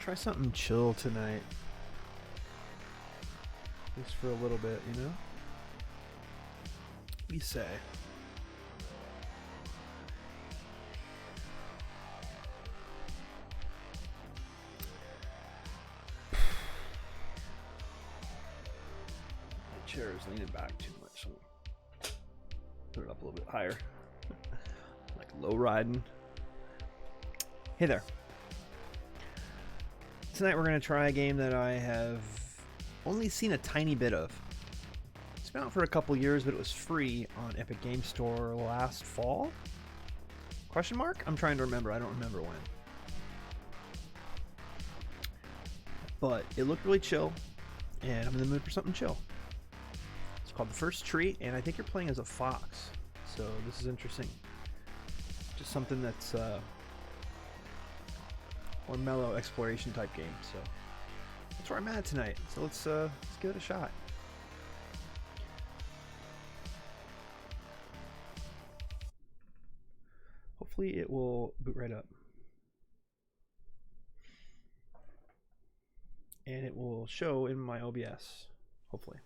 Try something chill tonight. Just for a little bit, you know? What do you say? My chair is leaning back too much, so put it up a little bit higher. Like low riding. Hey there. Tonight we're going to try a game that I have only seen a tiny bit of. It's been out for a couple years, but it was free on Epic Game Store last fall? Question mark? I'm trying to remember. I don't remember when. But it looked really chill, and I'm in the mood for something chill. It's called The First Tree, and I think you're playing as a fox. So this is interesting. Just something that's more mellow exploration type game. So that's where I'm at tonight. So let's give it a shot. Hopefully it will boot right up. And it will show in my OBS, hopefully.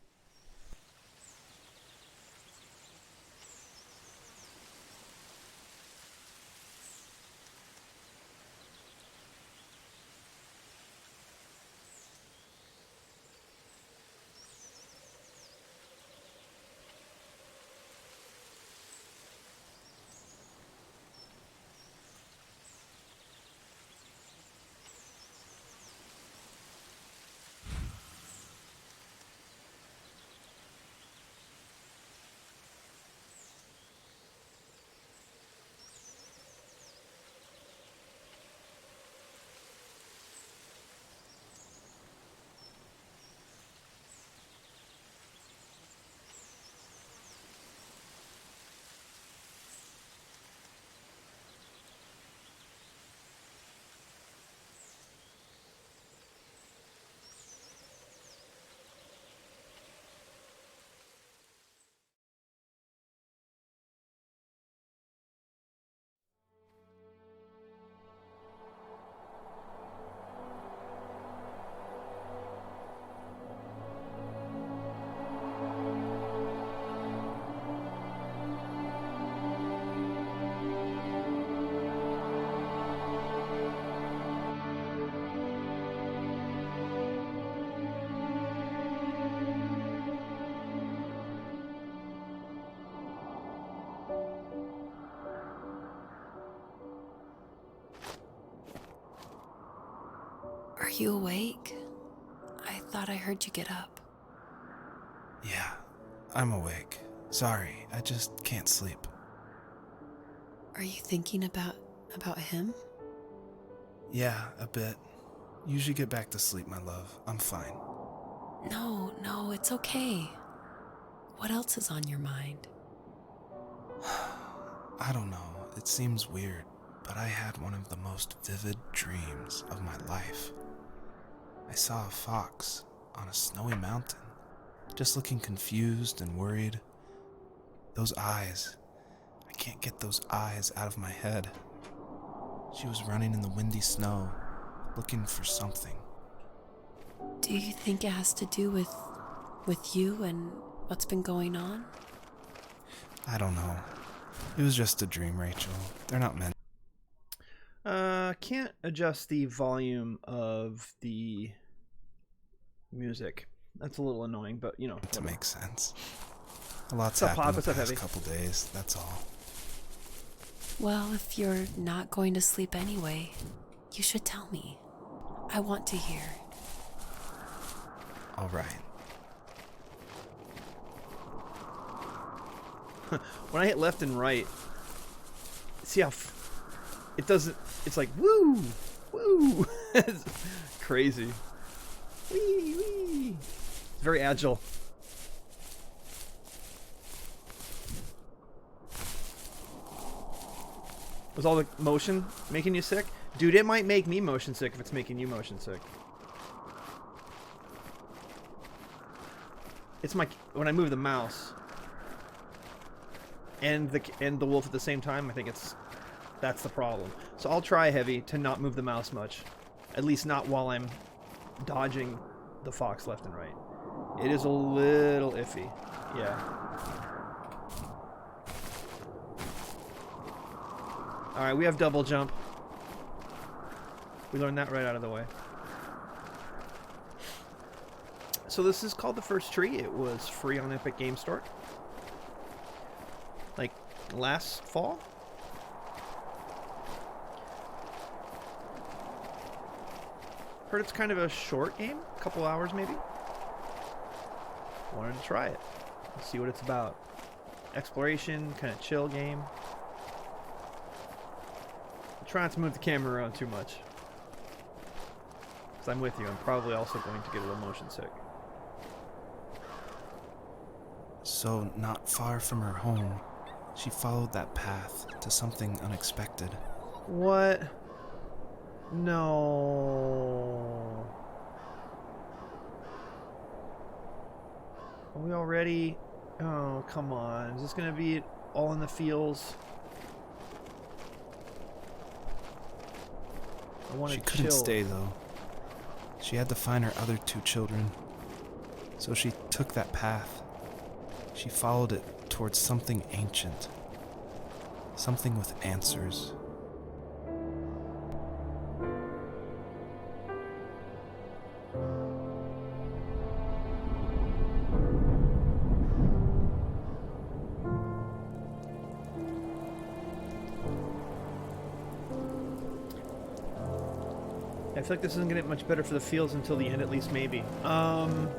Are you awake? I thought I heard you get up. Yeah, I'm awake. Sorry, I just can't sleep. Are you thinking about him? Yeah, a bit. Usually get back to sleep, my love. I'm fine. No, it's okay. What else is on your mind? I don't know. It seems weird, but I had one of the most vivid dreams of my life. I saw a fox on a snowy mountain, just looking confused and worried. Those eyes. I can't get those eyes out of my head. She was running in the windy snow, looking for something. Do you think it has to do with you and what's been going on? I don't know. It was just a dream, Rachel. They're not meant. Can't adjust the volume of the music. That's a little annoying, but you know. To make sense. A lot's What's up, happened Pop? the What's up, past Heavy? couple days, that's all. Well, if you're not going to sleep anyway, you should tell me. I want to hear. All right. When I hit left and right, see how it doesn't. It's like woo, woo. It's crazy. Wee, wee. It's very agile. Was all the motion making you sick? Dude, it might make me motion sick if it's making you motion sick. It's my when I move the mouse and the wolf at the same time. I think that's the problem. So I'll try Heavy to not move the mouse much. At least not while I'm dodging the fox left and right. It is a little iffy. Yeah. Alright, we have double jump. We learned that right out of the way. So this is called The First Tree. It was free on Epic Game Store. Like last fall? Heard it's kind of a short game, a couple hours maybe. Wanted to try it. Let's see what it's about. Exploration, kind of chill game. Try not to move the camera around too much. Because I'm with you, I'm probably also going to get a little motion sick. So, not far from her home, she followed that path to something unexpected. What? No. Are we already? Oh, come on. Is this going to be all in the feels? I want to She chill. couldn't stay, though. She had to find her other 2 children. So she took that path. She followed it towards something ancient. Something with answers. I feel like this isn't going to get much better for the feels until the end, at least maybe. The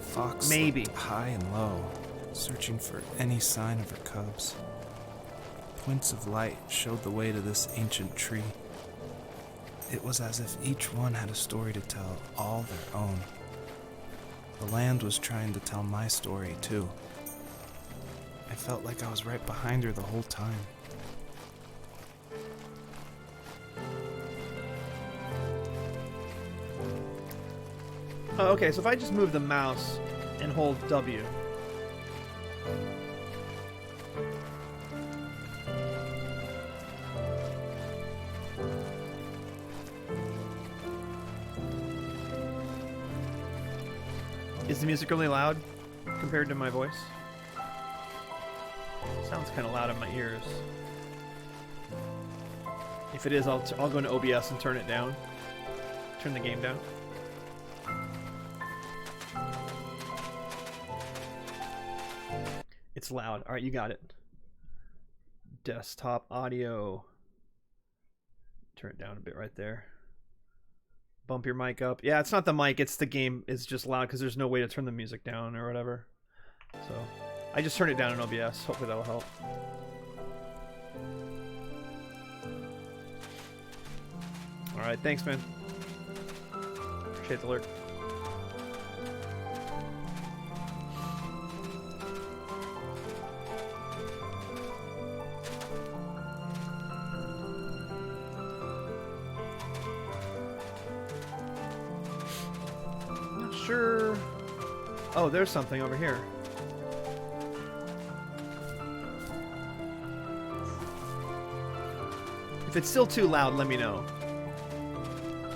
fox Maybe. looked high and low, searching for any sign of her cubs. Points of light showed the way to this ancient tree. It was as if each one had a story to tell, all their own. The land was trying to tell my story, too. I felt like I was right behind her the whole time. Oh, okay, so if I just move the mouse and hold W. Is the music really loud compared to my voice? Sounds kind of loud in my ears. If it is, I'll go into OBS and turn it down. Turn the game down. It's loud. All right, you got it. Desktop audio. Turn it down a bit right there. Bump your mic up. Yeah, it's not the mic, it's the game. It's just loud because there's no way to turn the music down or whatever. So I just turned it down in OBS. Hopefully that'll help. All right, thanks, man. Appreciate the alert. Sure. Oh, there's something over here. If it's still too loud, let me know.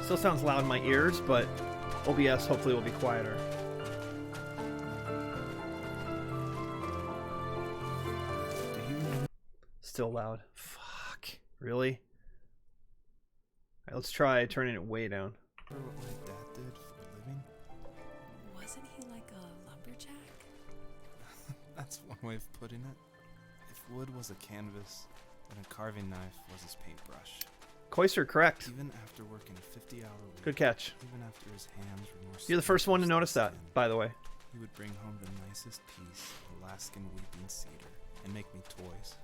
Still sounds loud in my ears, but OBS hopefully will be quieter. Still loud. Fuck. Really? Alright, let's try turning it way down. Remember what my dad did for a living? Wasn't he like a lumberjack? That's one way of putting it. If wood was a canvas, then a carving knife was his paintbrush. Coister, correct. Even after working a 50-hour week, Good catch. even after his hands were more You're the first one to stiff notice that, than skin, by the way. he would bring home the nicest piece of Alaskan weeping cedar and make me toys.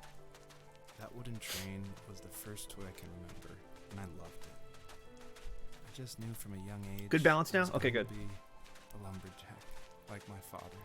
That wooden train was the first toy I can remember, and I loved it. I just knew from a young age. Good balance I now? was Okay, going good. to be a lumberjack, like my father.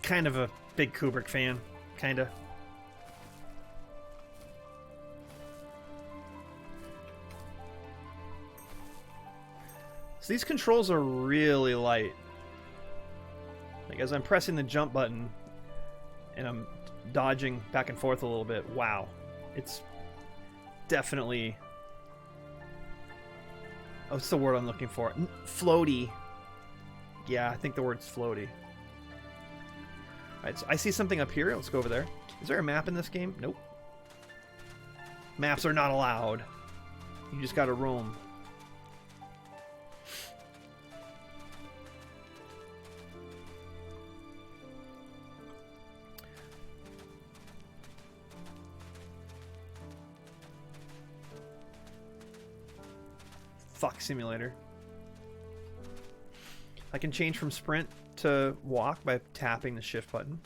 Kind of a big Kubrick fan. Kinda. So these controls are really light. Like as I'm pressing the jump button and I'm dodging back and forth a little bit, wow. It's definitely... Oh, what's the word I'm looking for? Floaty. Yeah, I think the word's floaty. Alright, so I see something up here. Let's go over there. Is there a map in this game? Nope. Maps are not allowed. You just gotta roam. Fuck simulator. I can change from sprint to walk by tapping the shift button.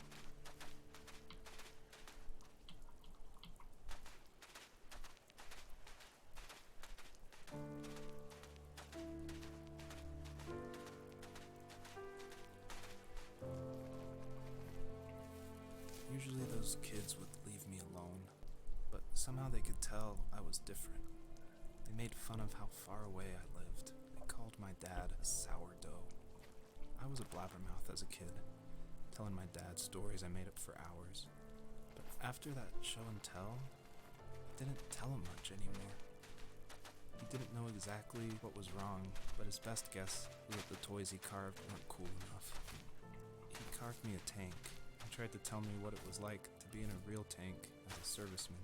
Usually those kids would leave me alone, but somehow they could tell I was different. They made fun of how far away I lived. They called my dad a sourdough. I was a blabbermouth as a kid, telling my dad stories I made up for hours. But after that show and tell, I didn't tell him much anymore. He didn't know exactly what was wrong, but his best guess was that the toys he carved weren't cool enough. He carved me a tank and tried to tell me what it was like to be in a real tank as a serviceman.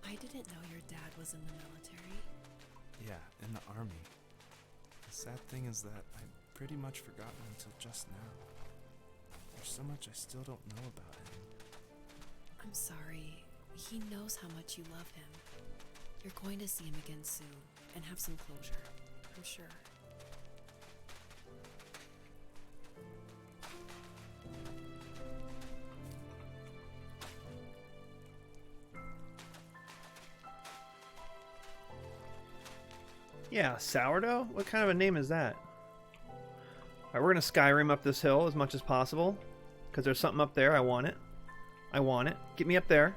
I didn't know your dad was in the military. Yeah, in the army. The sad thing is that I'd pretty much forgotten until just now. There's so much I still don't know about him. I'm sorry. He knows how much you love him. You're going to see him again soon and have some closure, I'm sure. Yeah, sourdough? What kind of a name is that? Alright, we're gonna Skyrim up this hill as much as possible. Because there's something up there. I want it. I want it. Get me up there.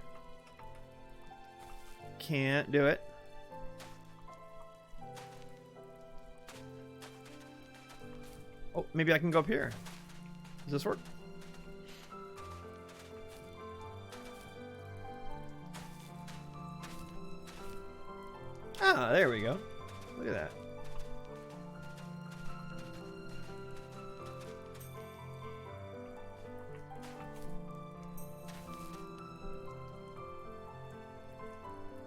Can't do it. Oh, maybe I can go up here. Does this work? Ah, there we go. Look at that.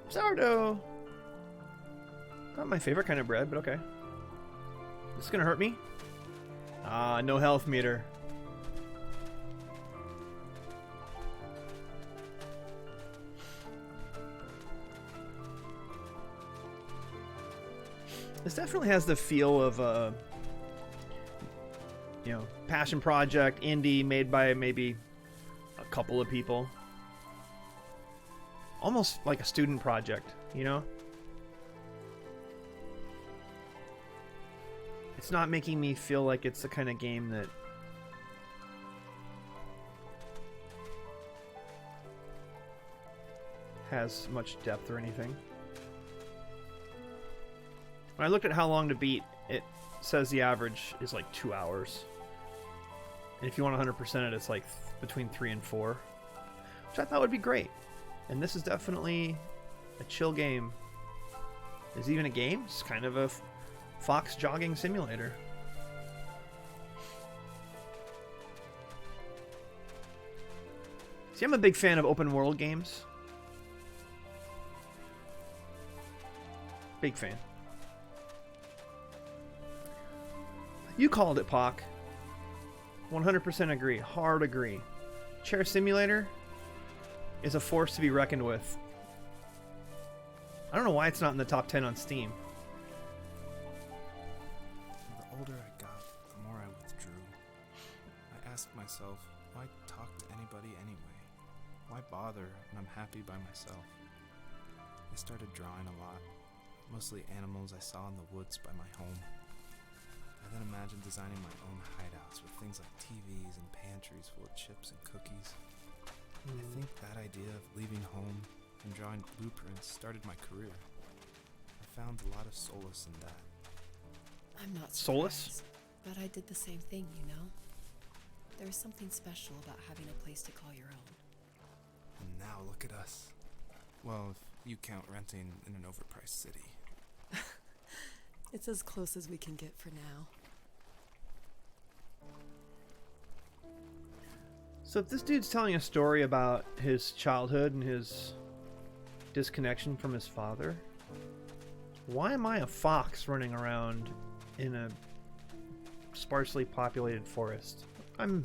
Sourdough. Not my favorite kind of bread, but okay. This is gonna hurt me. Ah, no health meter. This definitely has the feel of a, you know, passion project, indie, made by maybe a couple of people. Almost like a student project, you know? It's not making me feel like it's the kind of game that has much depth or anything. When I looked at how long to beat, it says the average is like 2 hours. And if you want 100% it, it's like between 3 and 4. Which I thought would be great. And this is definitely a chill game. Is it even a game? It's kind of a fox jogging simulator. See, I'm a big fan of open world games. Big fan. You called it, Pock. 100% agree. Hard agree. Chair Simulator is a force to be reckoned with. I don't know why it's not in the top 10 on Steam. The older I got, the more I withdrew. I asked myself, why talk to anybody anyway? Why bother when I'm happy by myself? I started drawing a lot, mostly animals I saw in the woods by my home. I then imagined designing my own hideouts with things like TVs and pantries full of chips and cookies. I think that idea of leaving home and drawing blueprints started my career. I found a lot of solace in that. I'm not Solace? surprised, but I did the same thing, you know? There's something special about having a place to call your own. And now look at us. Well, if you count renting in an overpriced city. It's as close as we can get for now. So if this dude's telling a story about his childhood and his disconnection from his father, why am I a fox running around in a sparsely populated forest? I'm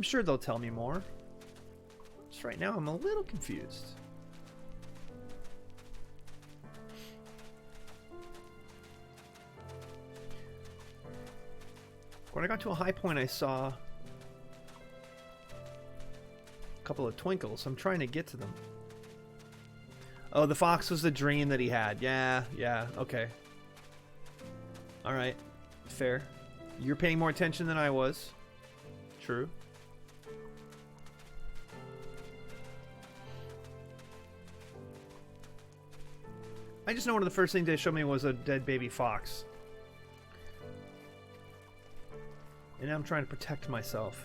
sure they'll tell me more. Just right now I'm a little confused. When I got to a high point, I saw a couple of twinkles. I'm trying to get to them. Oh, the fox was the dream that he had. Yeah, okay. Alright, fair. You're paying more attention than I was. True. I just know one of the first things they showed me was a dead baby fox. And now I'm trying to protect myself.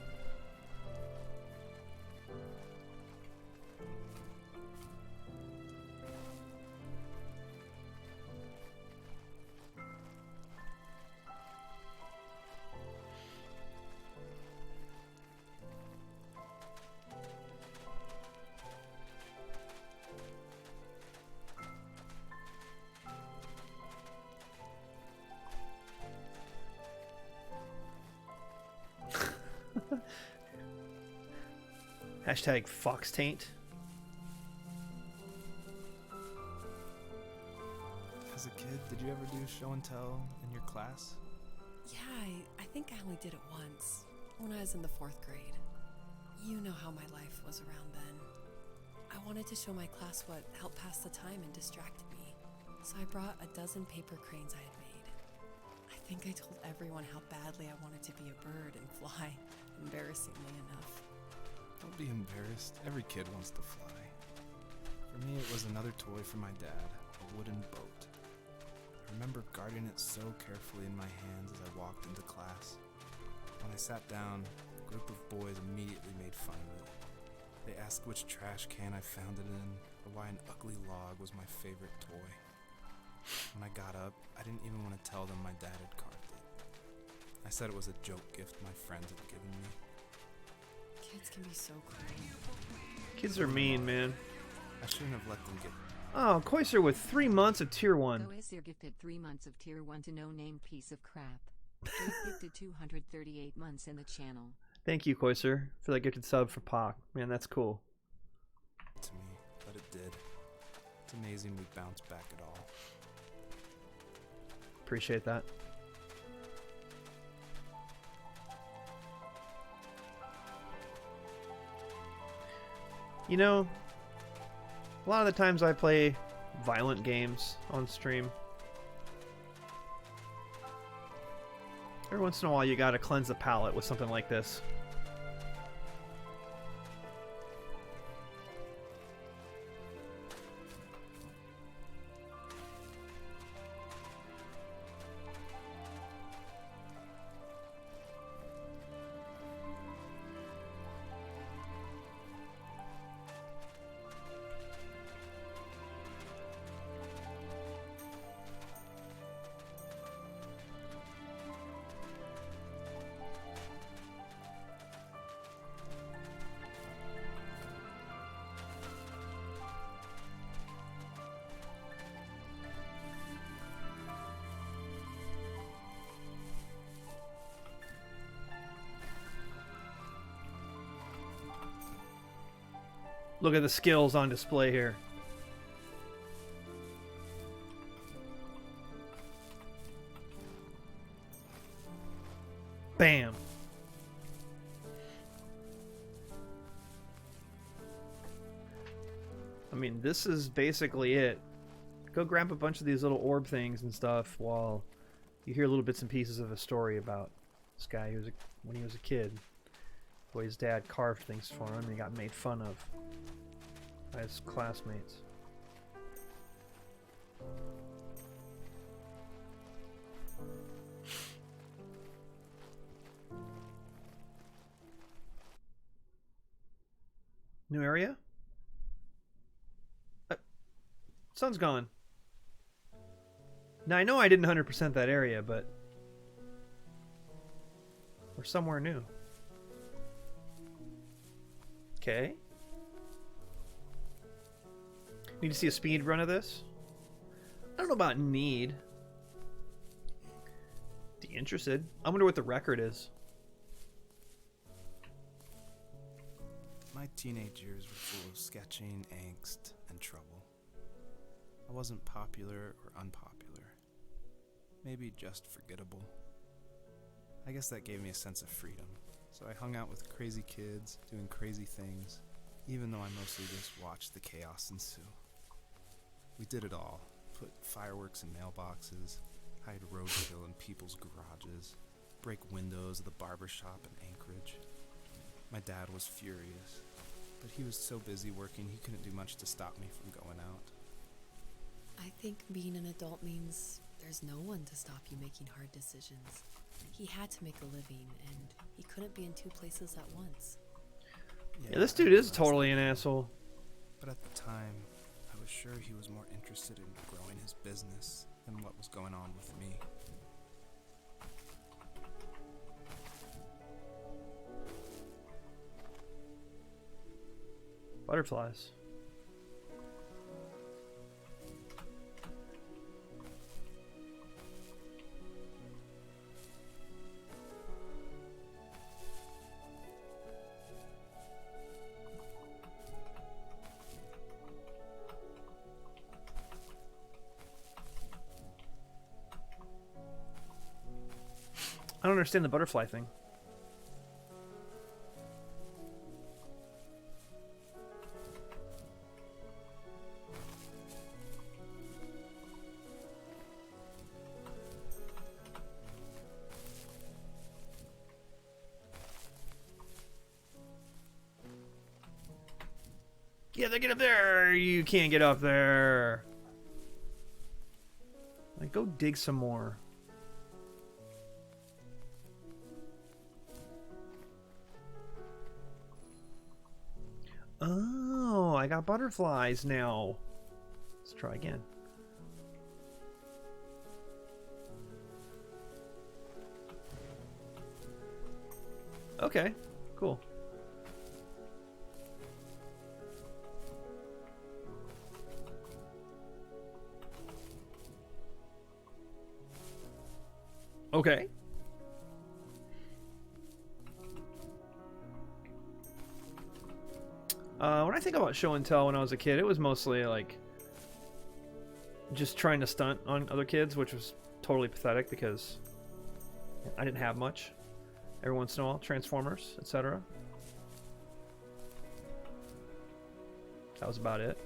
Hashtag fox taint. As a kid, did you ever do show and tell in your class? Yeah, I think I only did it once, when I was in the 4th grade. You know how my life was around then. I wanted to show my class what helped pass the time and distracted me, so I brought a dozen paper cranes I had made. I think I told everyone how badly I wanted to be a bird and fly, embarrassingly enough. Don't be embarrassed. Every kid wants to fly. For me, it was another toy from my dad, a wooden boat. I remember guarding it so carefully in my hands as I walked into class. When I sat down, a group of boys immediately made fun of it. They asked which trash can I found it in, or why an ugly log was my favorite toy. When I got up, I didn't even want to tell them my dad had carved it. I said it was a joke gift my friends had given me. Kids can be so cruel. Kids are mean, man. I shouldn't have let them get... Oh, Koiser with 3 months of tier 1. Koiser gifted 3 months of tier 1 to no-name piece of crap. Dave gifted 238 months in the channel. Thank you, Koiser, for that gifted sub for Pac. Man, that's cool. to me, but it did. It's amazing we bounced back at all. Appreciate that. You know, a lot of the times I play violent games on stream. Every once in a while you gotta cleanse the palate with something like this. Look at the skills on display here. Bam. I mean, this is basically it. Go grab a bunch of these little orb things and stuff while you hear little bits and pieces of a story about this guy when he was a kid. Boy, his dad carved things for him and he got made fun of by his classmates. New area? Sun's gone. Now I know I didn't 100% that area, but we're somewhere new. Okay. Need to see a speed run of this? I don't know about need. Be interested. I wonder what the record is. My teenage years were full of sketching, angst, and trouble. I wasn't popular or unpopular. Maybe just forgettable. I guess that gave me a sense of freedom. So I hung out with crazy kids, doing crazy things, even though I mostly just watched the chaos ensue. We did it all. Put fireworks in mailboxes, hide roadkill in people's garages, break windows of the barber shop in Anchorage. My dad was furious, but he was so busy working he couldn't do much to stop me from going out. I think being an adult means there's no one to stop you making hard decisions. He had to make a living, and he couldn't be in two places at once. Yeah, this dude is totally an asshole. But at the time, I was sure he was more interested in growing his business than what was going on with me. Butterflies. I don't understand the butterfly thing. Yeah, get up there! You can't get up there! Like, go dig some more. Oh, I got butterflies now. Let's try again. Okay, cool. Okay. When I think about show and tell when I was a kid, it was mostly like just trying to stunt on other kids, which was totally pathetic because I didn't have much. Every once in a while, Transformers, etc. That was about it.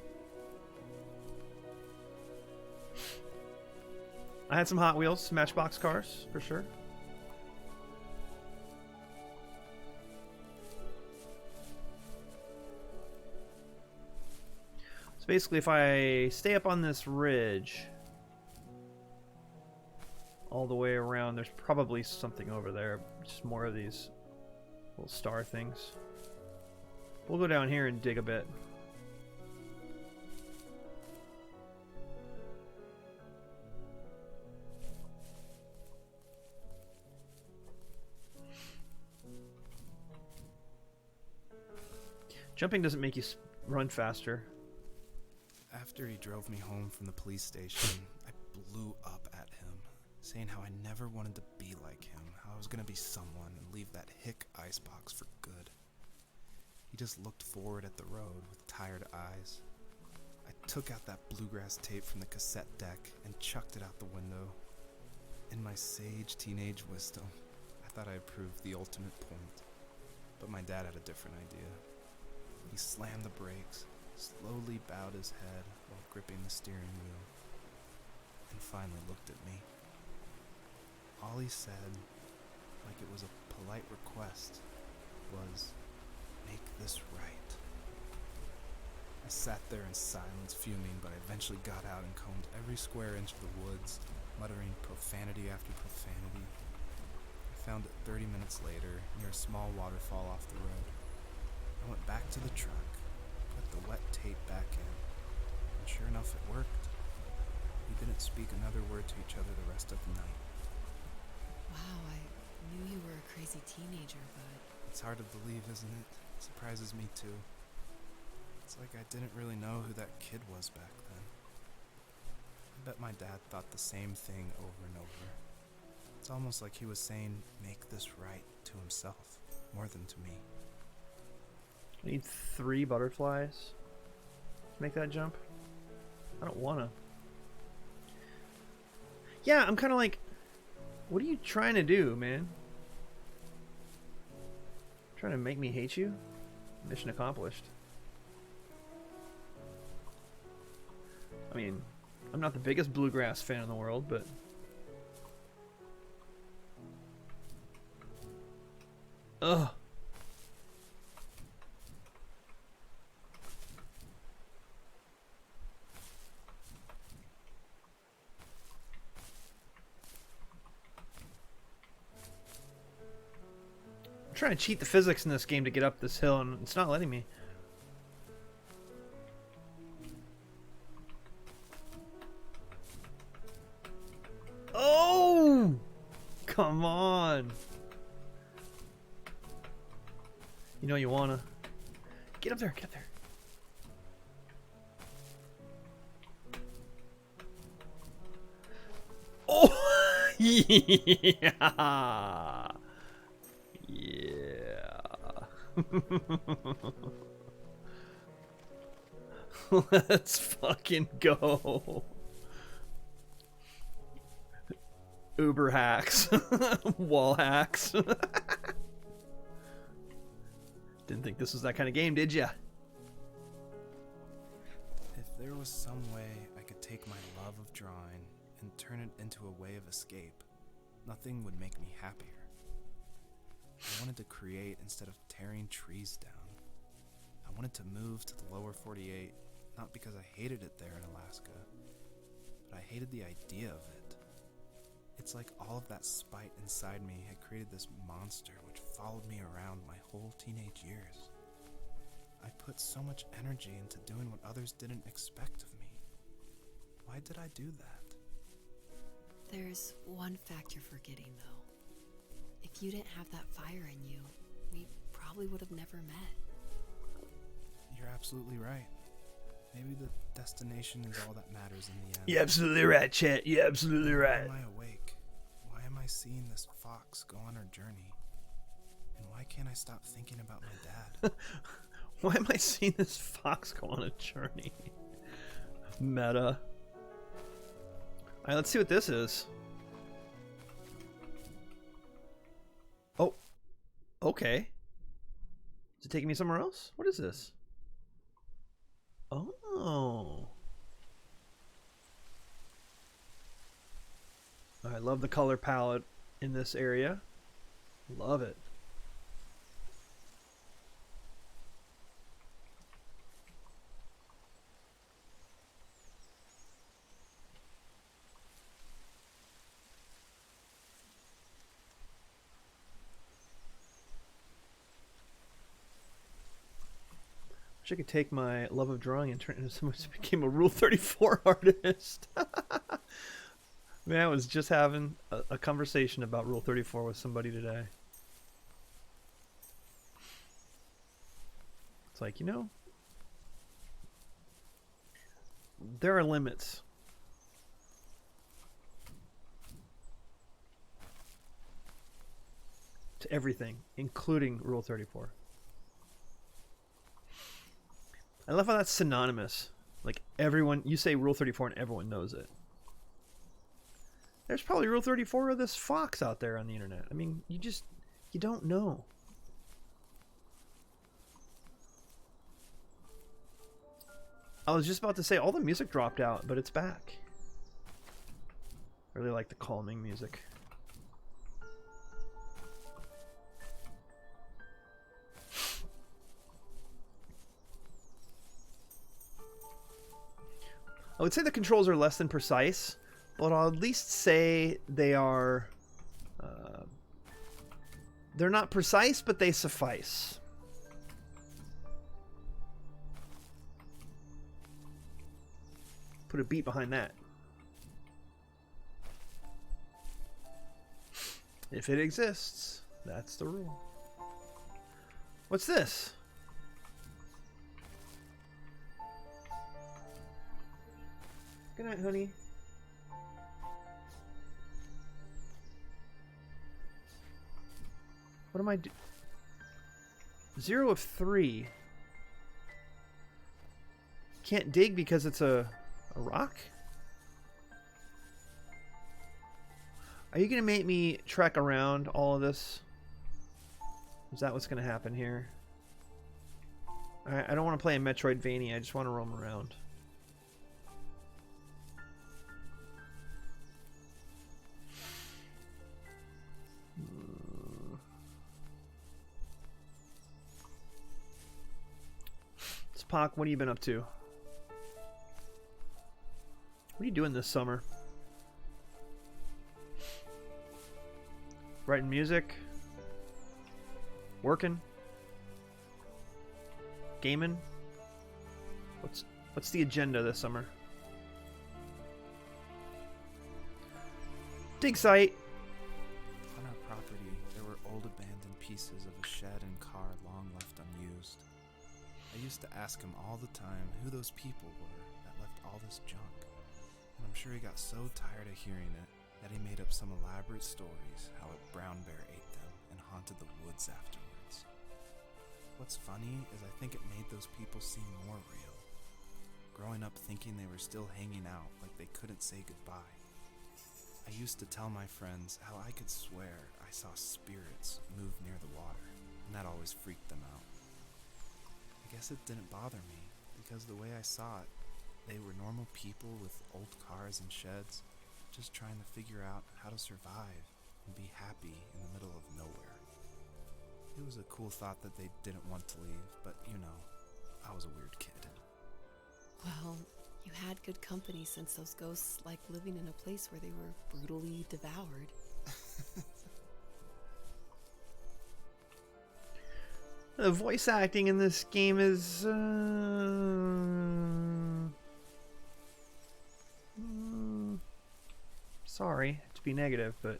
I had some Hot Wheels, Matchbox cars, for sure. So basically, if I stay up on this ridge all the way around, there's probably something over there. Just more of these little star things. We'll go down here and dig a bit. Jumping doesn't make you run faster. After he drove me home from the police station, I blew up at him, saying how I never wanted to be like him, how I was going to be someone and leave that hick icebox for good. He just looked forward at the road with tired eyes. I took out that bluegrass tape from the cassette deck and chucked it out the window. In my sage teenage wisdom, I thought I proved the ultimate point, but my dad had a different idea. He slammed the brakes, slowly bowed his head while gripping the steering wheel, and finally looked at me. All he said, like it was a polite request, was make this right. I sat there in silence, fuming, but I eventually got out and combed every square inch of the woods, muttering profanity after profanity. I found it 30 minutes later, near a small waterfall off the road. I went back to the truck, put the wet tape back in, and sure enough, it worked. We didn't speak another word to each other the rest of the night. Wow, I knew you were a crazy teenager, but It's hard to believe, isn't it? It surprises me too. It's like I didn't really know who that kid was back then. I bet my dad thought the same thing over and over. It's almost like he was saying, make this right to himself, more than to me. I need 3 butterflies to make that jump. I don't wanna. Yeah, I'm kind of like, what are you trying to do, man? Trying to make me hate you? Mission accomplished. I mean, I'm not the biggest bluegrass fan in the world, but ugh. I'm trying to cheat the physics in this game to get up this hill, and it's not letting me. Oh! Come on. You know you wanna. Get up there, get up there. Oh! Yeah! Yeah. Let's fucking go. Uber hacks. Wall hacks. Didn't think this was that kind of game, did ya? If there was some way I could take my love of drawing and turn it into a way of escape, nothing would make me happier. I wanted to create instead of tearing trees down. I wanted to move to the lower 48, not because I hated it there in Alaska, but I hated the idea of it. It's like all of that spite inside me had created this monster which followed me around my whole teenage years. I put so much energy into doing what others didn't expect of me. Why did I do that? there's one fact you're forgetting, though. If you didn't have that fire in you, we probably would have never met. You're absolutely right. Maybe the destination is all that matters in the end. You're absolutely right, Chet. You're absolutely Why right. am I awake? Why am I seeing this fox go on her journey? And why can't I stop thinking about my dad? Why am I seeing this fox go on a journey? Meta. Alright, let's see what this is. Oh. Okay. Is it taking me somewhere else? What is this? Oh. I love the color palette in this area. Love it. I could take my love of drawing and turn it into someone who became a Rule 34 artist. Man, I was just having a conversation about Rule 34 with somebody today. It's like, you know, there are limits. To everything, including Rule 34. I love how that's synonymous. Like everyone, you say Rule 34 and everyone knows it. There's probably Rule 34 of this fox out there on the internet. I mean, you don't know. I was just about to say all the music dropped out, but it's back. I really like the calming music. I would say the controls are less than precise, but I'll at least say they are... they're not precise, but they suffice. Put a beat behind that. If it exists, that's the rule. What's this? Good night, honey. What am I do? 0 of 3. Can't dig because it's a rock? Are you going to make me trek around all of this? Is that what's going to happen here? I don't want to play a Metroidvania. I just want to roam around. Spock, what have you been up to? What are you doing this summer? Writing music? Working? Gaming? What's the agenda this summer? Dig site! On our property, there were old abandoned pieces of a shed and car long left unused. I used to ask him all the time who those people were that left all this junk, and I'm sure he got so tired of hearing it that he made up some elaborate stories how a brown bear ate them and haunted the woods afterwards. What's funny is I think it made those people seem more real. Growing up thinking they were still hanging out like they couldn't say goodbye. I used to tell my friends how I could swear I saw spirits move near the water, and that always freaked them out. I guess it didn't bother me, because the way I saw it, they were normal people with old cars and sheds, just trying to figure out how to survive and be happy in the middle of nowhere. It was a cool thought that they didn't want to leave, but you know, I was a weird kid. Well, you had good company since those ghosts like living in a place where they were brutally devoured. The voice acting in this game is... sorry to be negative, but...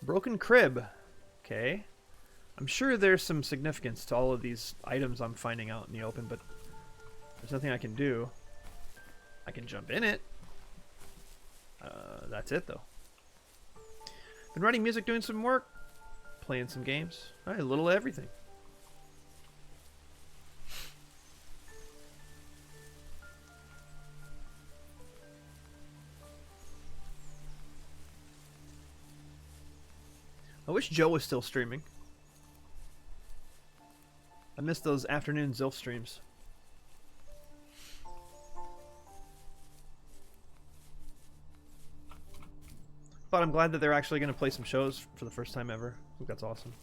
Broken crib. Okay. I'm sure there's some significance to all of these items I'm finding out in the open, but there's nothing I can do. I can jump in it. That's it, though. Been writing music, doing some work, playing some games. All right, a little of everything. I wish Joe was still streaming. I missed those afternoon Zilf streams. But I'm glad that they're actually going to play some shows for the first time ever. I think that's awesome.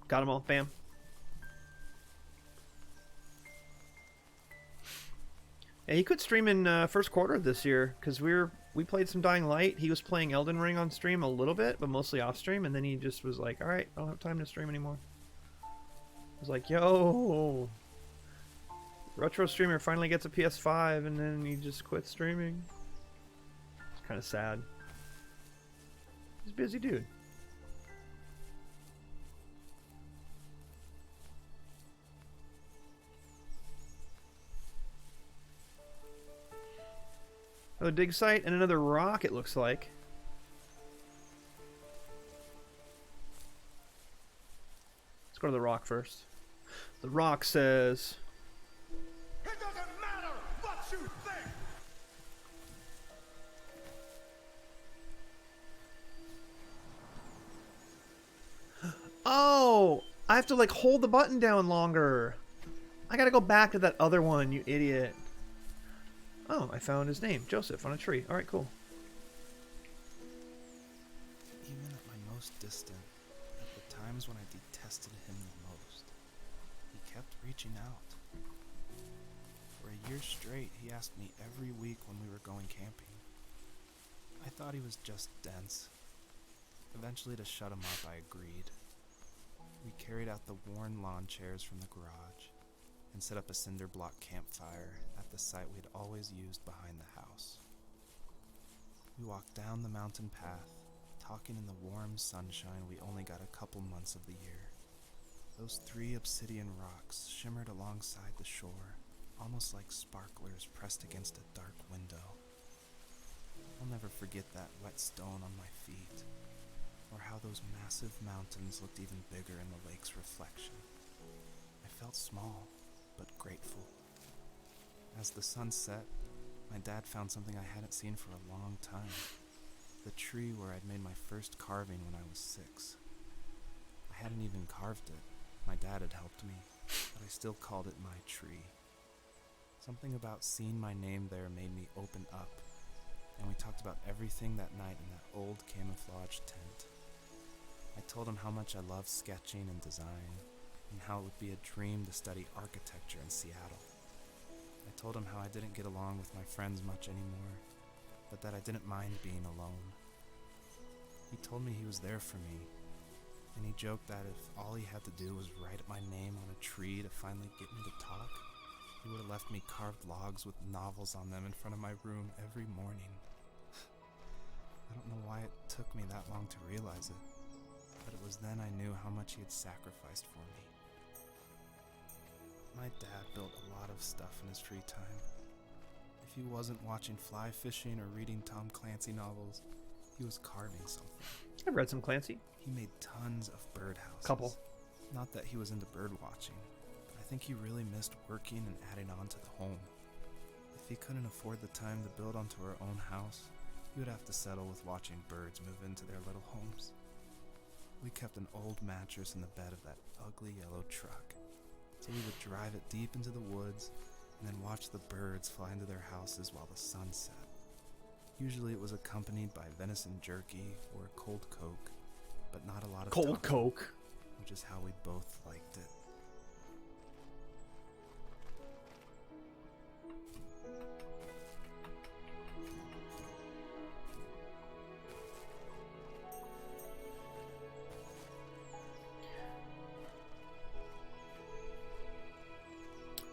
Got them all. Bam. Yeah, he quit streaming first quarter of this year because we played some Dying Light. He was playing Elden Ring on stream a little bit, but mostly off stream, and then he just was like, all right, I don't have time to stream anymore. I was like, yo, retro streamer finally gets a PS5, and then he just quit streaming. It's kind of sad. He's a busy dude. Another dig site and another rock, it looks like. Let's go to the rock first. The rock says... It doesn't matter what you think! Oh! I have to like hold the button down longer. I gotta go back to that other one, you idiot. Oh, I found his name. Joseph on a tree. Alright, cool. Even at my most distant, at the times when I detested him the most, he kept reaching out. For a year straight, he asked me every week when we were going camping. I thought he was just dense. Eventually, to shut him up, I agreed. We carried out the worn lawn chairs from the garage and set up a cinder block campfire at the site we'd always used behind the house. We walked down the mountain path, talking in the warm sunshine we only got a couple months of the year. Those 3 obsidian rocks shimmered alongside the shore, almost like sparklers pressed against a dark window. I'll never forget that wet stone on my feet, or how those massive mountains looked even bigger in the lake's reflection. I felt small, but grateful. As the sun set, my dad found something I hadn't seen for a long time. The tree where I'd made my first carving when I was 6. I hadn't even carved it. My dad had helped me, but I still called it my tree. Something about seeing my name there made me open up, and we talked about everything that night in that old camouflage tent. I told him how much I loved sketching and design, and how it would be a dream to study architecture in Seattle. I told him how I didn't get along with my friends much anymore, but that I didn't mind being alone. He told me he was there for me, and he joked that if all he had to do was write my name on a tree to finally get me to talk, he would have left me carved logs with novels on them in front of my room every morning. I don't know why it took me that long to realize it, but it was then I knew how much he had sacrificed for me. My dad built a lot of stuff in his free time. If he wasn't watching fly fishing or reading Tom Clancy novels, he was carving something. I've read some Clancy. He made tons of birdhouses. Couple. Not that he was into bird watching, but I think he really missed working and adding on to the home. If he couldn't afford the time to build onto our own house, he would have to settle with watching birds move into their little homes. We kept an old mattress in the bed of that ugly yellow truck, so we would drive it deep into the woods and then watch the birds fly into their houses while the sun set. Usually it was accompanied by venison jerky or a cold Coke, but not a lot of Cold talking, Coke. which is how we both liked it.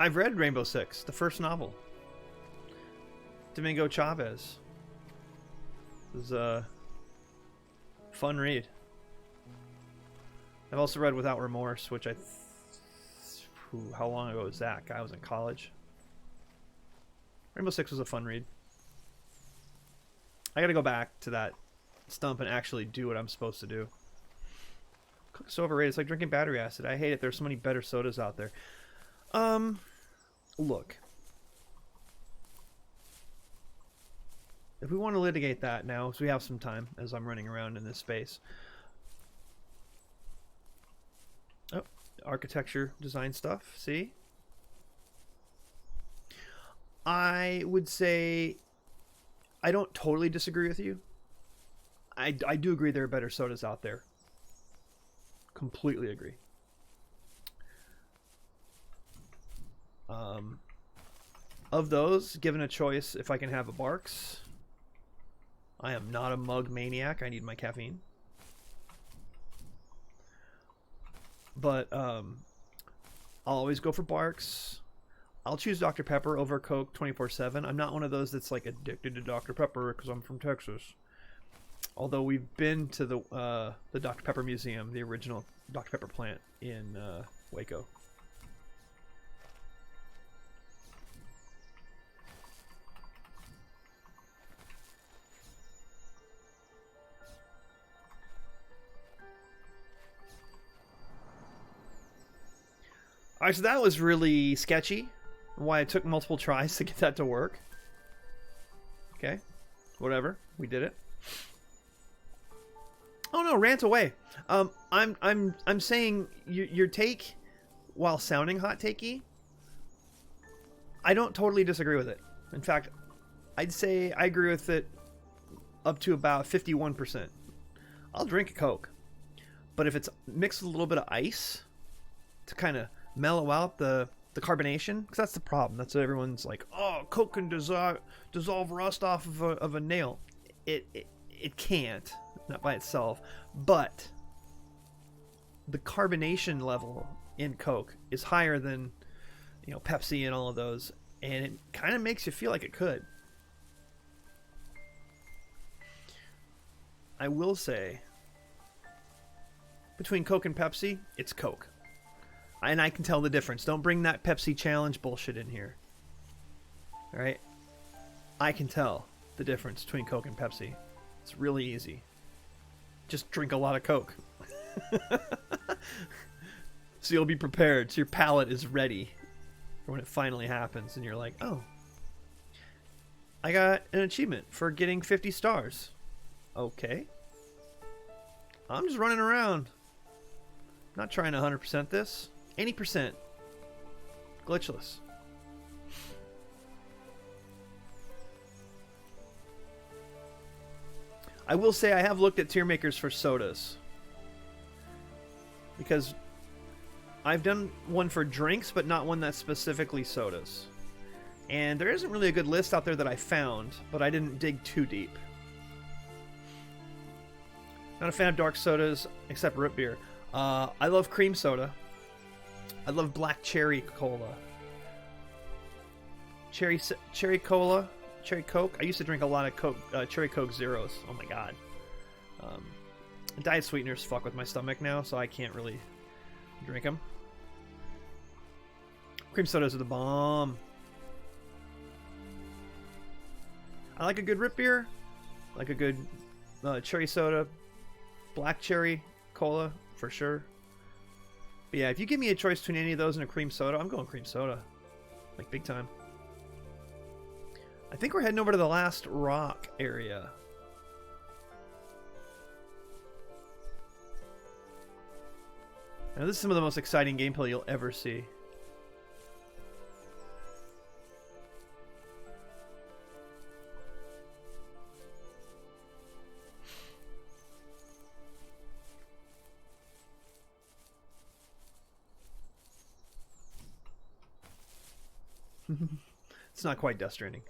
I've read Rainbow Six, the first novel. Domingo Chavez. It was a fun read. I've also read Without Remorse, which how long ago was that? I was in college. Rainbow Six was a fun read. I gotta go back to that stump and actually do what I'm supposed to do. Coke's so overrated. It's like drinking battery acid. I hate it. There's so many better sodas out there. Look. If we want to litigate that now, so we have some time as I'm running around in this space. Oh, architecture, design stuff, see? I would say I don't totally disagree with you. I do agree there are better sodas out there. Completely agree. Of those, given a choice, if I can have a Barks, I am not a mug maniac. I need my caffeine. But I'll always go for Barks. I'll choose Dr. Pepper over Coke 24/7. I'm not one of those that's like addicted to Dr. Pepper because I'm from Texas. Although we've been to the Dr. Pepper Museum, the original Dr. Pepper plant in Waco. Alright, so that was really sketchy. Why it took multiple tries to get that to work. Okay, whatever. We did it. Oh no, rant away. I'm saying your take, while sounding hot takey, I don't totally disagree with it. In fact, I'd say I agree with it up to about 51%. I'll drink a Coke. But if it's mixed with a little bit of ice to kind of mellow out the carbonation, because that's the problem. That's what everyone's like, oh, Coke can dissolve rust off of a nail. It can't, not by itself. But the carbonation level in Coke is higher than, Pepsi and all of those, and it kind of makes you feel like it could. I will say, between Coke and Pepsi, it's Coke. And I can tell the difference. Don't bring that Pepsi challenge bullshit in here. Alright? I can tell the difference between Coke and Pepsi. It's really easy. Just drink a lot of Coke. So you'll be prepared. So your palate is ready for when it finally happens. And you're like, oh, I got an achievement for getting 50 stars. Okay. I'm just running around. Not trying to 100% this. Any percent. Glitchless. I will say I have looked at tier makers for sodas. Because I've done one for drinks, but not one that's specifically sodas. And there isn't really a good list out there that I found, but I didn't dig too deep. Not a fan of dark sodas, except root beer. I love cream soda. I love black cherry cola. Cherry cola, cherry Coke. I used to drink a lot of Coke, cherry Coke Zeros. Oh my god. Diet sweeteners fuck with my stomach now, so I can't really drink them. Cream sodas are the bomb. I like a good root beer. I like a good cherry soda. Black cherry cola, for sure. But yeah, if you give me a choice between any of those and a cream soda, I'm going cream soda. Like, big time. I think we're heading over to the last rock area. Now, this is some of the most exciting gameplay you'll ever see. It's not quite Death Stranding.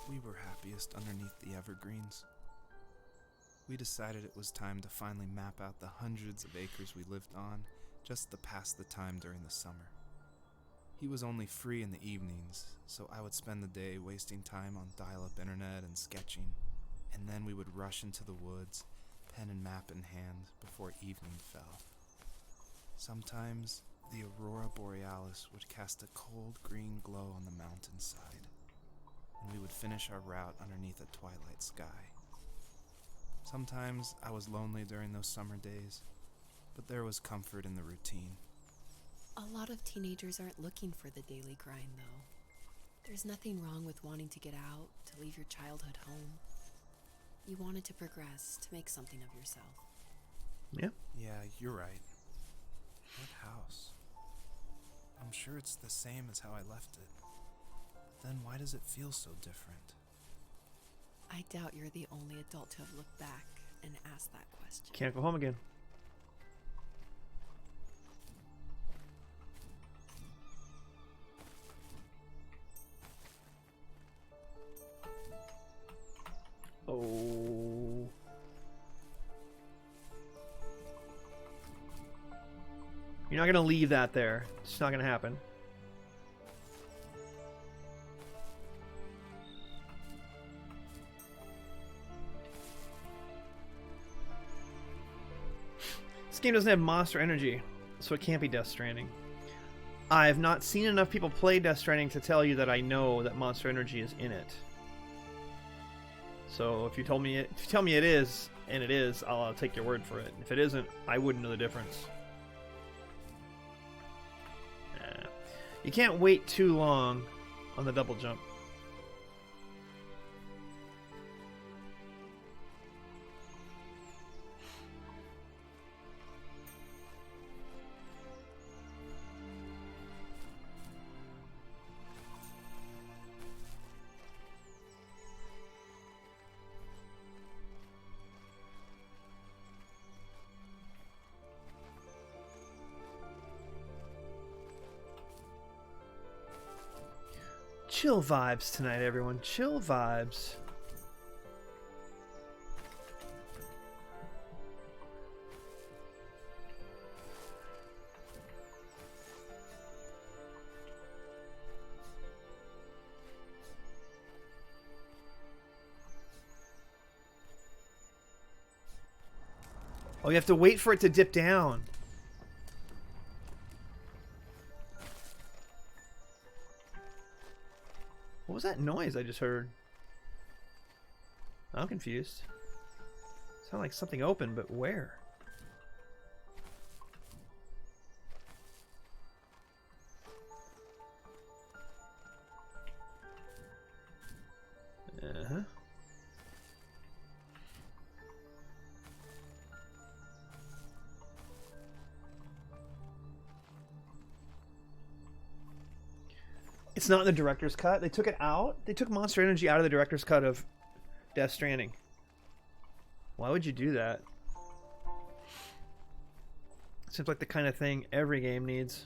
We were happiest underneath the evergreens. We decided it was time to finally map out the hundreds of acres we lived on just to pass the time during the summer. He was only free in the evenings, so I would spend the day wasting time on dial-up internet and sketching, and then we would rush into the woods, pen and map in hand, before evening fell. Sometimes, the aurora borealis would cast a cold green glow on the mountainside, and we would finish our route underneath a twilight sky. Sometimes I was lonely during those summer days, but there was comfort in the routine. A lot of teenagers aren't looking for the daily grind, though. There's nothing wrong with wanting to get out, to leave your childhood home. You wanted to progress, to make something of yourself. Yeah. Yeah, you're right. That house. I'm sure it's the same as how I left it. But then why does it feel so different? I doubt you're the only adult to have looked back and asked that question. Can't go home again. Oh. You're not going to leave that there. It's not going to happen. This game doesn't have monster energy, so it can't be Death Stranding. I've not seen enough people play Death Stranding to tell you that I know that monster energy is in it. So if you tell me it is, and it is, I'll take your word for it. If it isn't, I wouldn't know the difference. You can't wait too long on the double jump. Chill vibes tonight, everyone. Chill vibes. Oh, you have to wait for it to dip down. What was that noise I just heard? I'm confused. Sounded like something open, but where? Uh-huh. It's not in the director's cut. They took it out. They took Monster Energy out of the director's cut of Death Stranding. Why would you do that? Seems like the kind of thing every game needs.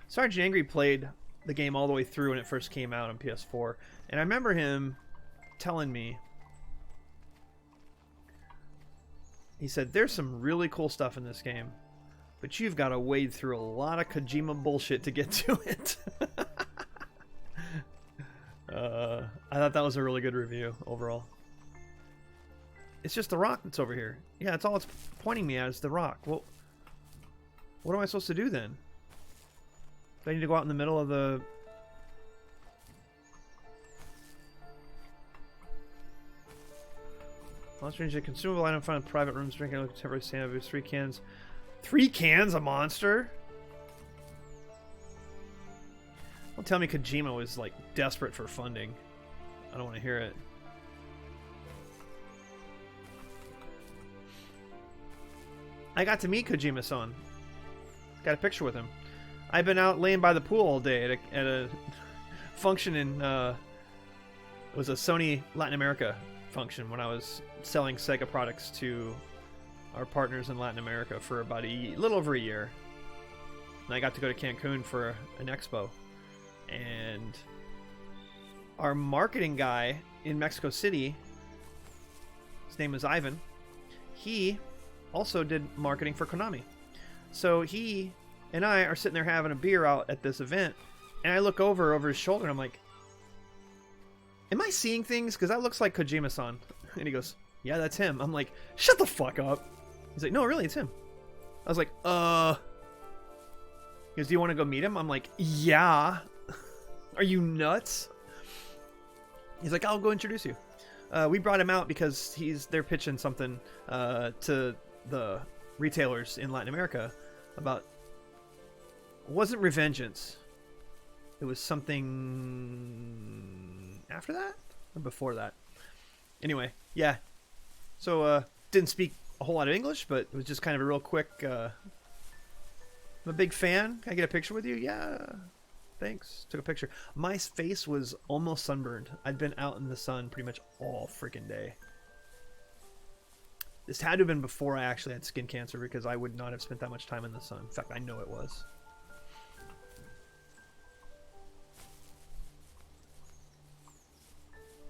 Sergeant Angry played the game all the way through when it first came out on PS4, and I remember him telling me, he said, there's some really cool stuff in this game, but you've got to wade through a lot of Kojima bullshit to get to it. I thought that was a really good review overall. It's just the rock that's over here. Yeah, that's all it's pointing me at is the rock. Well, what am I supposed to do then? Do I need to go out in the middle of the... Monster Energy, consumable item found in private rooms, drinking, look, temporary stand up, 3 cans. 3 cans of Monster? Don't tell me Kojima was, like, desperate for funding. I don't want to hear it. I got to meet Kojima-san. Got a picture with him. I've been out laying by the pool all day at a function in, it was a Sony Latin America function when I was selling Sega products to our partners in Latin America for about a little over a year. And I got to go to Cancun for an expo. And our marketing guy in Mexico City, his name was Ivan, he also did marketing for Konami. So he and I are sitting there having a beer out at this event, and I look over his shoulder, and I'm like, am I seeing things? Because that looks like Kojima-san. And he goes, yeah, that's him. I'm like, shut the fuck up. He's like, no, really, it's him. I was like, He goes, do you want to go meet him? I'm like, yeah. Are you nuts? He's like, I'll go introduce you. We brought him out because they're pitching something to the retailers in Latin America about... It wasn't Revengeance. It was something after that or before that. Anyway, yeah. So didn't speak a whole lot of English, but it was just kind of a real quick. I'm a big fan. Can I get a picture with you? Yeah. Thanks. Took a picture. My face was almost sunburned. I'd been out in the sun pretty much all freaking day. This had to have been before I actually had skin cancer because I would not have spent that much time in the sun. In fact, I know it was.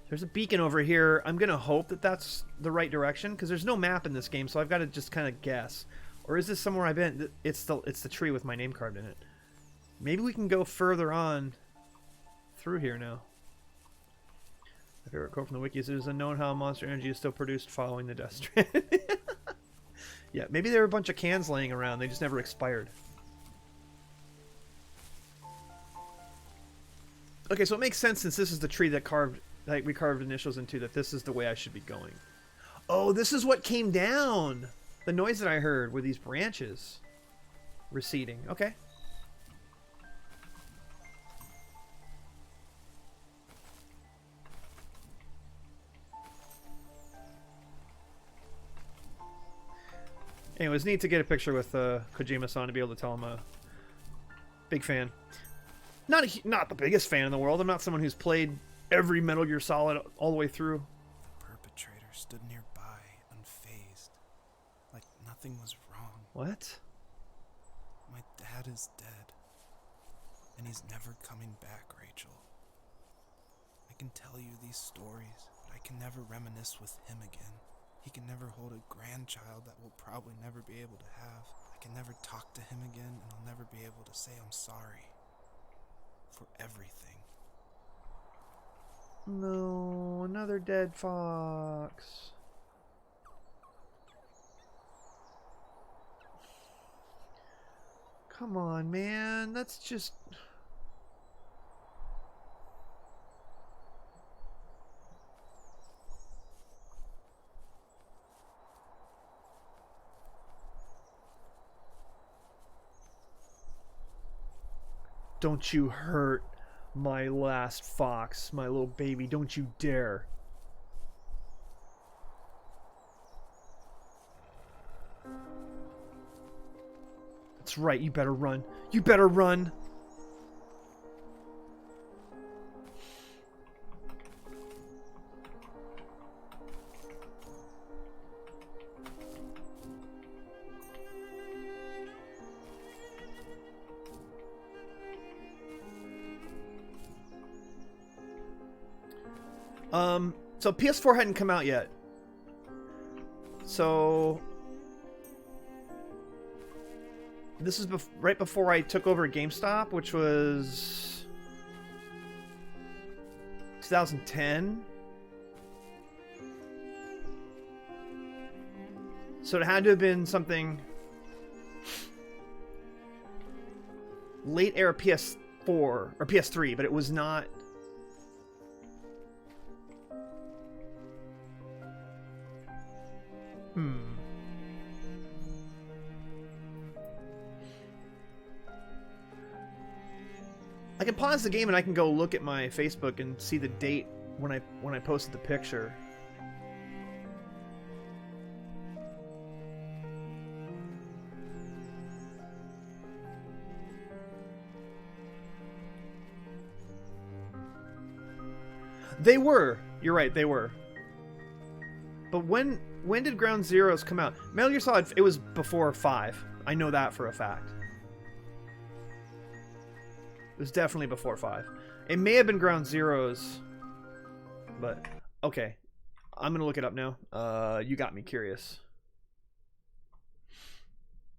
There's a beacon over here. I'm going to hope that that's the right direction because there's no map in this game, so I've got to just kind of guess. Or is this somewhere I've been? It's the tree with my name carved in it. Maybe we can go further on through here now. My favorite quote from the wiki is, it is unknown how Monster Energy is still produced following the Death Stranding. Yeah, maybe there were a bunch of cans laying around. They just never expired. Okay, so it makes sense since this is the tree that we carved initials into, that this is the way I should be going. Oh, this is what came down. The noise that I heard were these branches receding. Okay. Anyway, it was neat to get a picture with Kojima-san to be able to tell him a big fan. Not the biggest fan in the world. I'm not someone who's played every Metal Gear Solid all the way through. The perpetrator stood nearby, unfazed, like nothing was wrong. What? My dad is dead, and he's never coming back, Rachel. I can tell you these stories, but I can never reminisce with him again. He can never hold a grandchild that we'll probably never be able to have. I can never talk to him again, and I'll never be able to say I'm sorry for everything. No, another dead fox. Come on, man. That's just... Don't you hurt my last fox, my little baby. Don't you dare. That's right, you better run. You better run. So PS4 hadn't come out yet. So this is right before I took over GameStop, which was 2010. So it had to have been something late era PS4 or PS3, but it was not. I can pause the game and I can go look at my Facebook and see the date when I posted the picture. They were. You're right, they were. But when did Ground Zeroes come out? Metal Gear Solid, it was before 5. I know that for a fact. It was definitely before 5. It may have been Ground Zeroes, but okay. I'm gonna look it up now. You got me curious.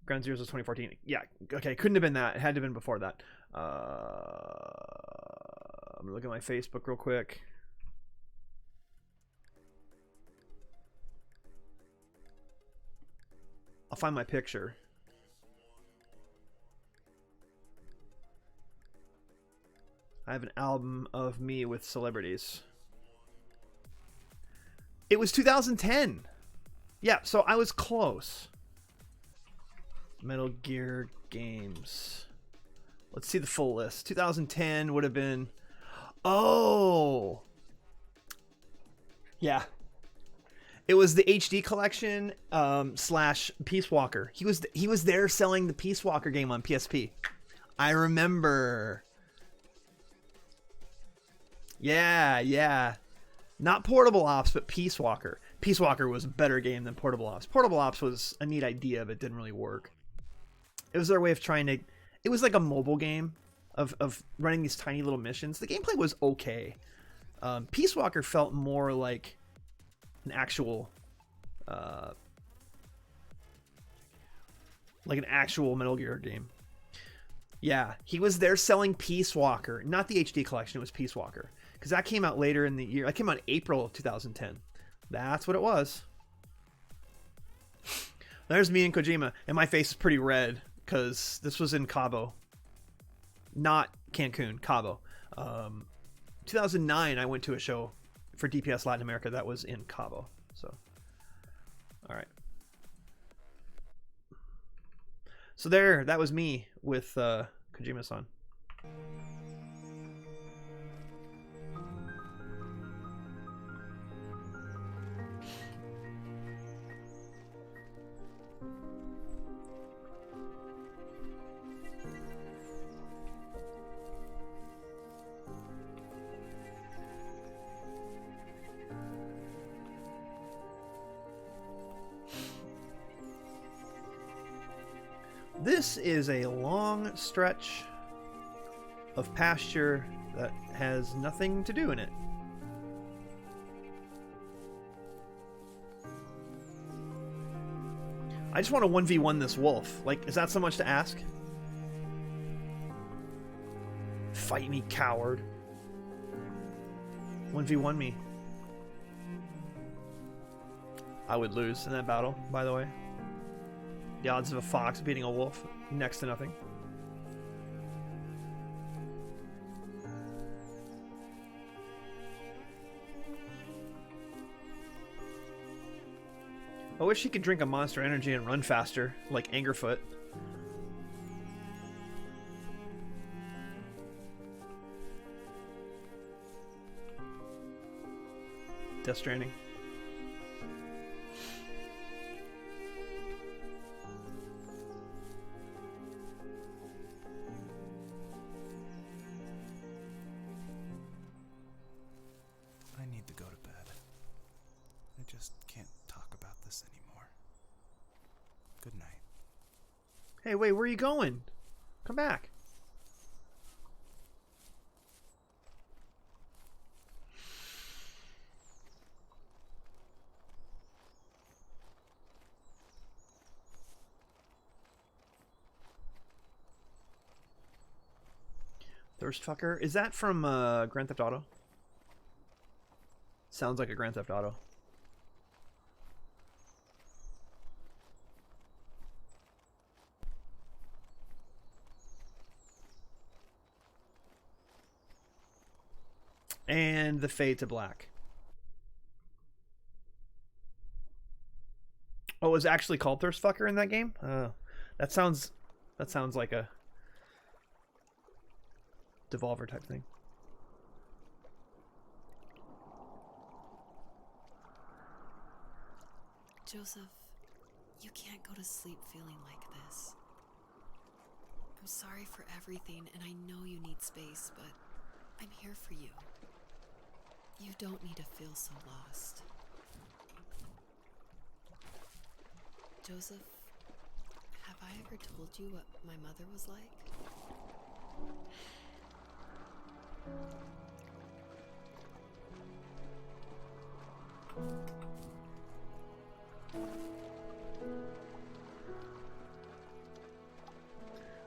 Ground Zeroes was 2014. Yeah, okay, couldn't have been that. It had to have been before that. I'm gonna look at my Facebook real quick. I'll find my picture. I have an album of me with celebrities. It was 2010. Yeah, so I was close. Metal Gear games. Let's see the full list. 2010 would have been... Oh! Yeah. It was the HD collection slash Peace Walker. He was there selling the Peace Walker game on PSP. I remember. Yeah. Not Portable Ops, but Peace Walker. Peace Walker was a better game than Portable Ops. Portable Ops was a neat idea, but it didn't really work. It was their way of trying to... It was like a mobile game of running these tiny little missions. The gameplay was okay. Peace Walker felt more like an actual... like an actual Metal Gear game. Yeah, he was there selling Peace Walker. Not the HD collection, it was Peace Walker. Because that came out later in the year. That came out in April of 2010. That's what it was. There's me and Kojima, and my face is pretty red because this was in Cabo. Not Cancun, Cabo. 2009, I went to a show for DPS Latin America that was in Cabo. So, all right. So there, that was me with Kojima-san. This is a long stretch of pasture that has nothing to do in it. I just want to 1v1 this wolf. Like, is that so much to ask? Fight me, coward. 1v1 me. I would lose in that battle, by the way. The odds of a fox beating a wolf, next to nothing. I wish he could drink a Monster Energy and run faster, like Angerfoot. Death Stranding. I need to go to bed. I just can't talk about this anymore. Good night. Hey, wait, where are you going? Come back. Thirstfucker? Is that from Grand Theft Auto? Sounds like a Grand Theft Auto. And the fade to black. Oh, it was actually called Thirstfucker in that game? That sounds like a Devolver type thing. Joseph, you can't go to sleep feeling like this. I'm sorry for everything, and I know you need space, but I'm here for you. You don't need to feel so lost. Joseph, have I ever told you what my mother was like?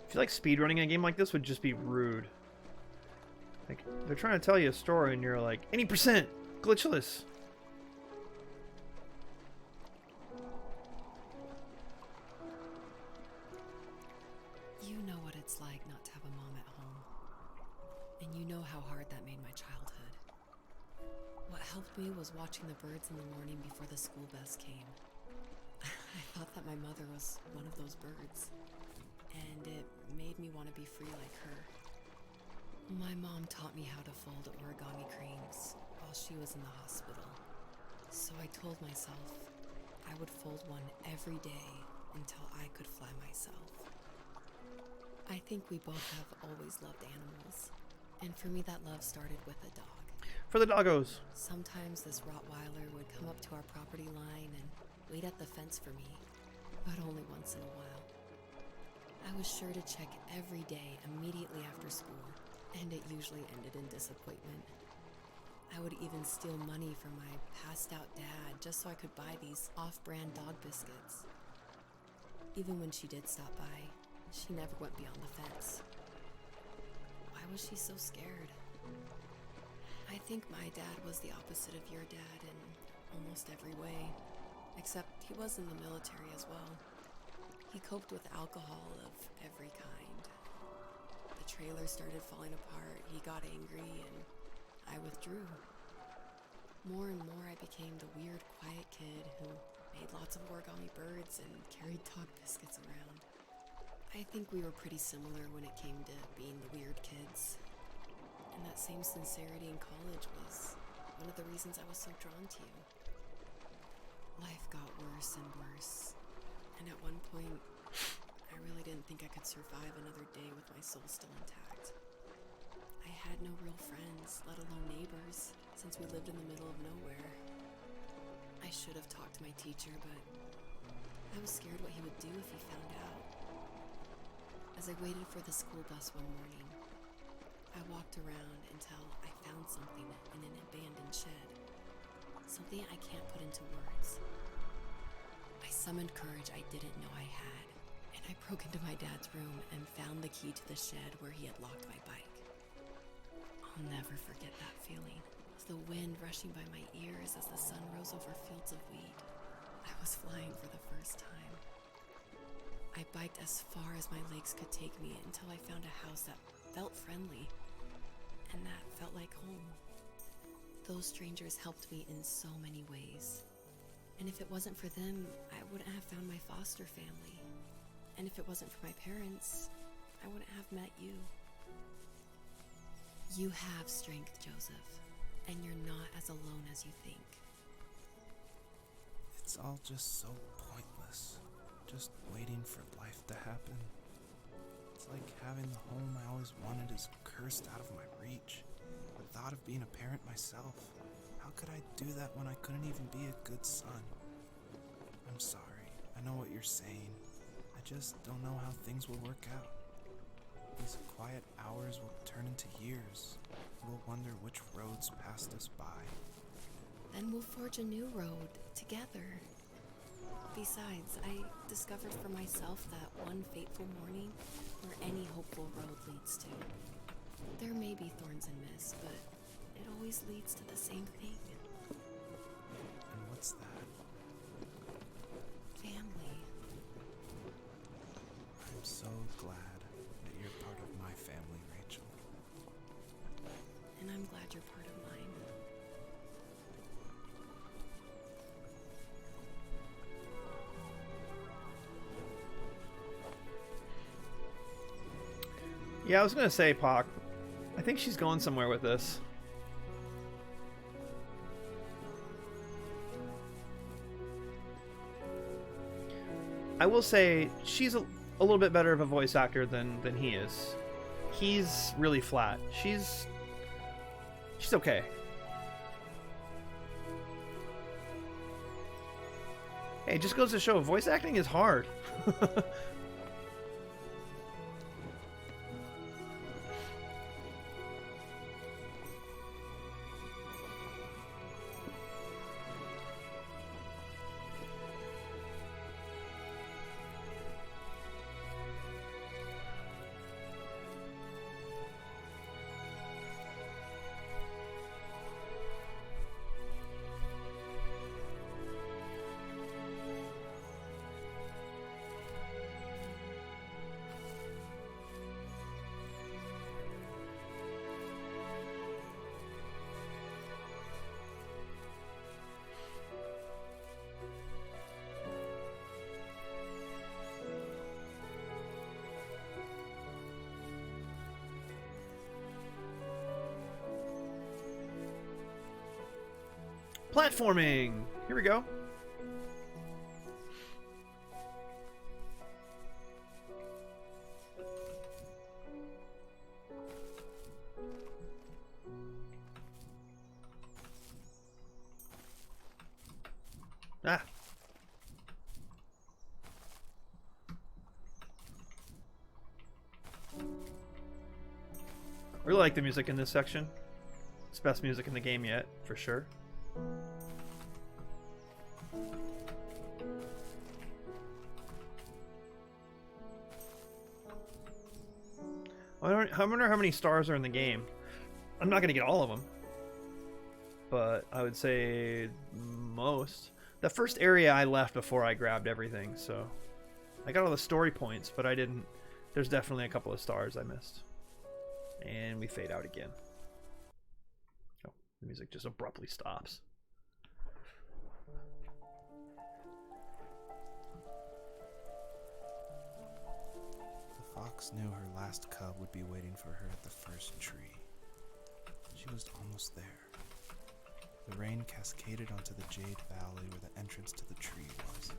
I feel like speedrunning a game like this would just be rude. Like, they're trying to tell you a story and you're like, any percent, glitchless. You know what it's like not to have a mom at home. And you know how hard that made my childhood. What helped me was watching the birds in the morning before the school bus came. I thought that my mother was one of those birds. And it made me want to be free like her. My mom taught me how to fold origami cranes while she was in the hospital. So I told myself I would fold one every day until I could fly myself. I think we both have always loved animals. And for me, that love started with a dog. For the doggos. Sometimes this Rottweiler would come up to our property line and wait at the fence for me, but only once in a while. I was sure to check every day immediately after school, and it usually ended in disappointment. I would even steal money from my passed-out dad just so I could buy these off-brand dog biscuits. Even when she did stop by, she never went beyond the fence. Why was she so scared? I think my dad was the opposite of your dad in almost every way, except he was in the military as well. He coped with alcohol of every kind. The trailer started falling apart, he got angry, and I withdrew. More and more I became the weird, quiet kid who made lots of origami birds and carried dog biscuits around. I think we were pretty similar when it came to being the weird kids. And that same sincerity in college was one of the reasons I was so drawn to you. Life got worse and worse. And at one point, I really didn't think I could survive another day with my soul still intact. I had no real friends, let alone neighbors, since we lived in the middle of nowhere. I should have talked to my teacher, but I was scared what he would do if he found out. As I waited for the school bus one morning, I walked around until I found something in an abandoned shed. Something I can't put into words. I summoned courage I didn't know I had, and I broke into my dad's room and found the key to the shed where he had locked my bike. I'll never forget that feeling. The wind rushing by my ears as the sun rose over fields of wheat. I was flying for the first time. I biked as far as my legs could take me until I found a house that felt friendly, and that felt like home. Those strangers helped me in so many ways. And if it wasn't for them, I wouldn't have found my foster family. And if it wasn't for my parents, I wouldn't have met you. You have strength, Joseph, and you're not as alone as you think. It's all just so pointless. Just waiting for life to happen. It's like having the home I always wanted is cursed out of my reach. The thought of being a parent myself. How could I do that when I couldn't even be a good son? I'm sorry. I know what you're saying. I just don't know how things will work out. These quiet hours will turn into years. We'll wonder which roads passed us by. Then we'll forge a new road together. Besides, I discovered for myself that one fateful morning where any hopeful road leads to. There may be thorns and mist, but it always leads to the same thing. And what's that? Family. I'm so glad that you're part of my family, Rachel. And I'm glad you're part of mine. Yeah, I was gonna say, Pac, I think she's going somewhere with this. I will say she's a little bit better of a voice actor than he is. He's really flat. She's okay. Hey, it just goes to show voice acting is hard. Platforming! Here we go. Ah. I really like the music in this section. It's the best music in the game yet, for sure. I wonder how many stars are in the game. I'm not going to get all of them, but I would say most. The first area I left before I grabbed everything, so I got all the story points, but I didn't. There's definitely a couple of stars I missed. And we fade out again. Oh, the music just abruptly stops. The fox knew her last cub would be waiting for her at the first tree. She was almost there. The rain cascaded onto the Jade Valley where the entrance to the tree was.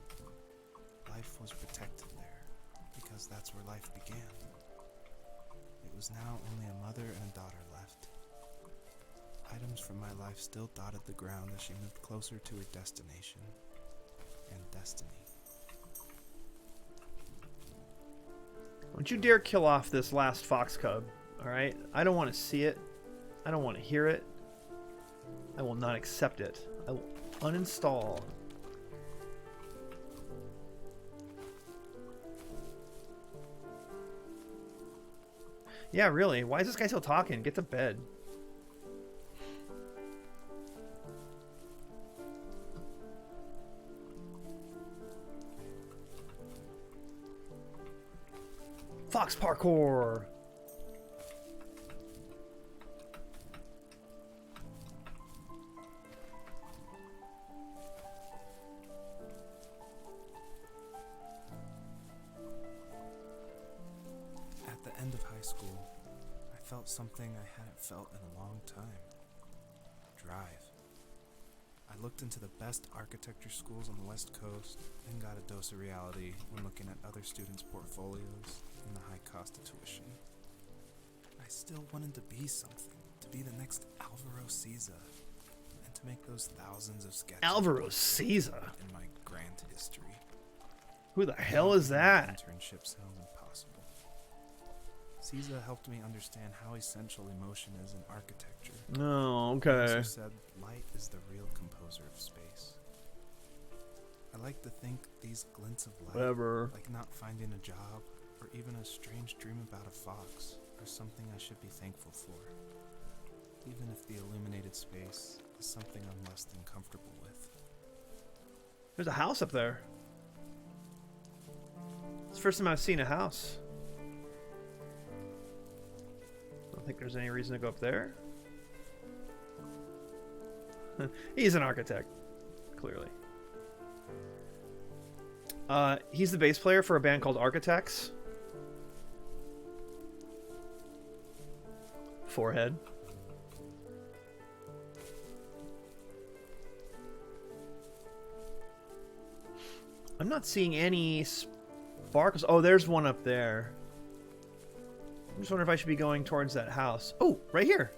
Life was protected there, because that's where life began. It was now only a mother and a daughter left. Items from my life still dotted the ground as she moved closer to her destination and destiny. Don't you dare kill off this last fox cub, alright? I don't want to see it. I don't want to hear it. I will not accept it. I will uninstall. Yeah, really. Why is this guy still talking? Get to bed. Fox parkour. At the end of high school, I felt something I hadn't felt in a long time. Drive. I looked into the best architecture schools on the West Coast and got a dose of reality when looking at other students' portfolios and the high cost of tuition. I still wanted to be something, to be the next Alvaro Siza, and to make those thousands of sketches Alvaro Siza? in my grand history. Who the hell is that? Internship sounds impossible. Siza helped me understand how essential emotion is in architecture. Oh, He okay. also said light is the real composer of space. I like to think these glints of light, Whatever. like not finding a job or even a strange dream about a fox, are something I should be thankful for. Even if the illuminated space is something I'm less than comfortable with. There's a house up there. It's the first time I've seen a house. Don't think there's any reason to go up there. He's an architect, clearly. He's the bass player for a band called Architects. Forehead. I'm not seeing any sparkles. Oh, there's one up there. I'm just wondering if I should be going towards that house. Oh, right here.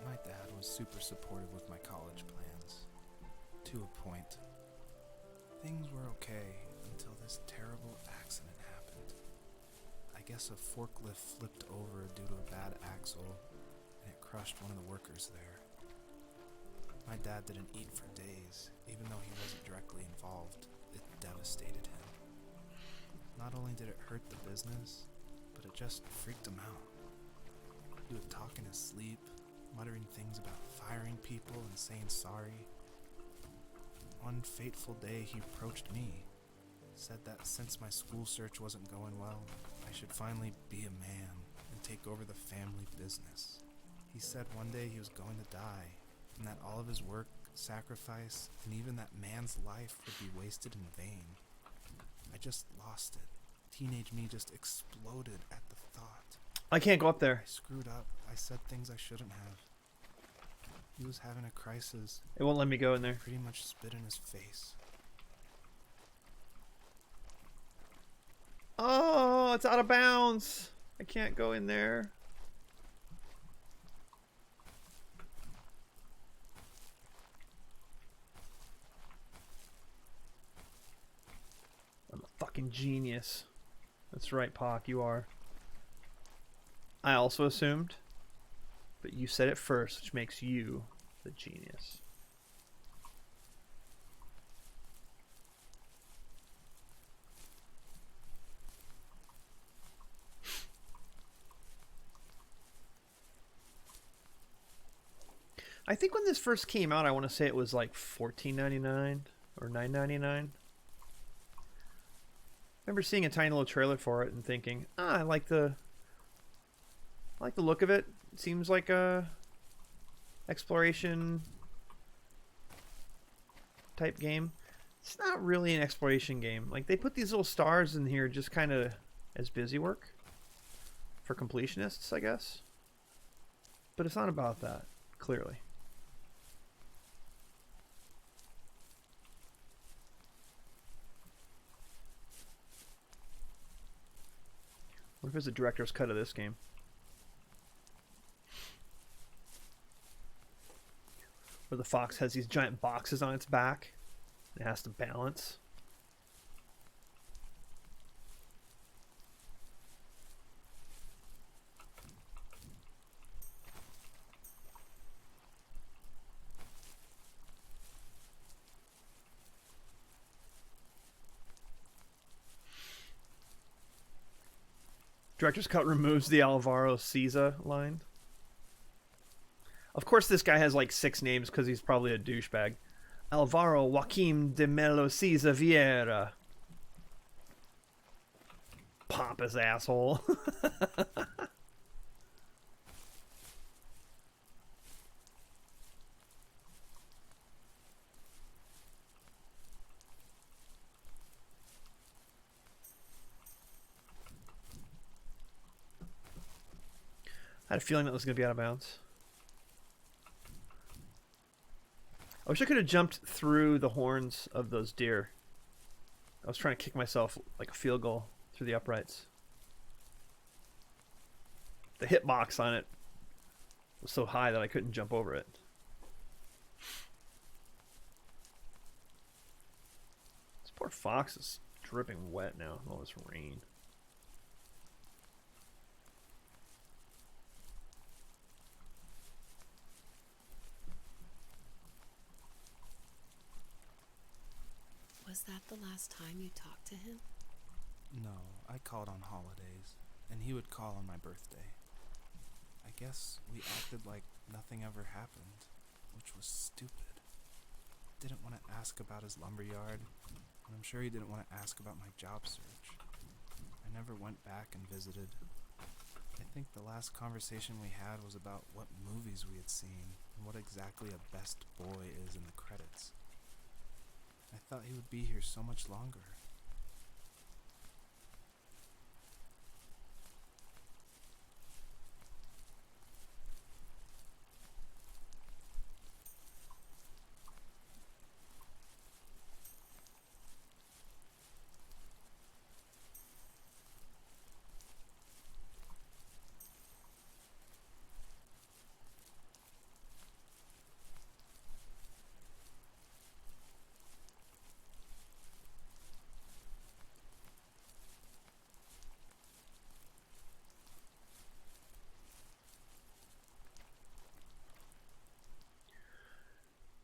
My dad was super supportive with my college plans. To a point. Things were okay until this terrible accident happened. I guess a forklift flipped over due to a bad axle, and it crushed one of the workers there. My dad didn't eat for days, even though he wasn't directly involved. It devastated him. Not only did it hurt the business, but it just freaked him out. He would talk in his sleep, muttering things about firing people and saying sorry. One fateful day he approached me, said that since my school search wasn't going well, I should finally be a man and take over the family business. He said one day he was going to die, and that all of his work, sacrifice, and even that man's life would be wasted in vain. I just lost it. Teenage me just exploded at the thought. I can't go up there. I screwed up. I said things I shouldn't have. He was having a crisis. It won't let me go in there. Pretty much spit in his face. Oh, it's out of bounds. I can't go in there. I'm a fucking genius. That's right, Pac, you are. I also assumed, but you said it first, which makes you the genius. I think when this first came out, I want to say it was like $14.99 or $9.99. I remember seeing a tiny little trailer for it and thinking, I like the look of it. It seems like a exploration type game. It's not really an exploration game. Like, they put these little stars in here just kind of as busy work for completionists, I guess. But it's not about that, clearly. What if it's a director's cut of this game? where the fox has these giant boxes on its back. It has to balance. Director's cut removes the Alvaro Siza line. Of course, this guy has like 6 names because he's probably a douchebag. Alvaro Joaquim de Melo Siza Vieira. Pompous asshole. I had a feeling that was going to be out of bounds. I wish I could have jumped through the horns of those deer. I was trying to kick myself like a field goal through the uprights. The hitbox on it was so high that I couldn't jump over it. This poor fox is dripping wet now, all this rain. Was that the last time you talked to him? No, I called on holidays, and he would call on my birthday. I guess we acted like nothing ever happened, which was stupid. Didn't want to ask about his lumberyard, and I'm sure he didn't want to ask about my job search. I never went back and visited. I think the last conversation we had was about what movies we had seen, and what exactly a best boy is in the credits. I thought he would be here so much longer.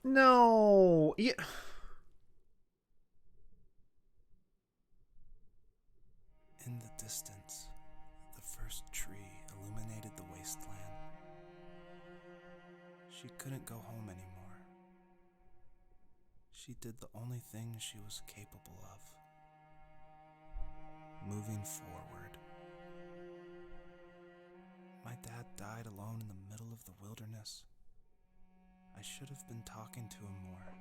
No. Yeah. In the distance, the first tree illuminated the wasteland. She couldn't go home anymore. She did the only thing she was capable of. Moving forward. My dad died alone in the middle of the wilderness. I should have been talking to him more.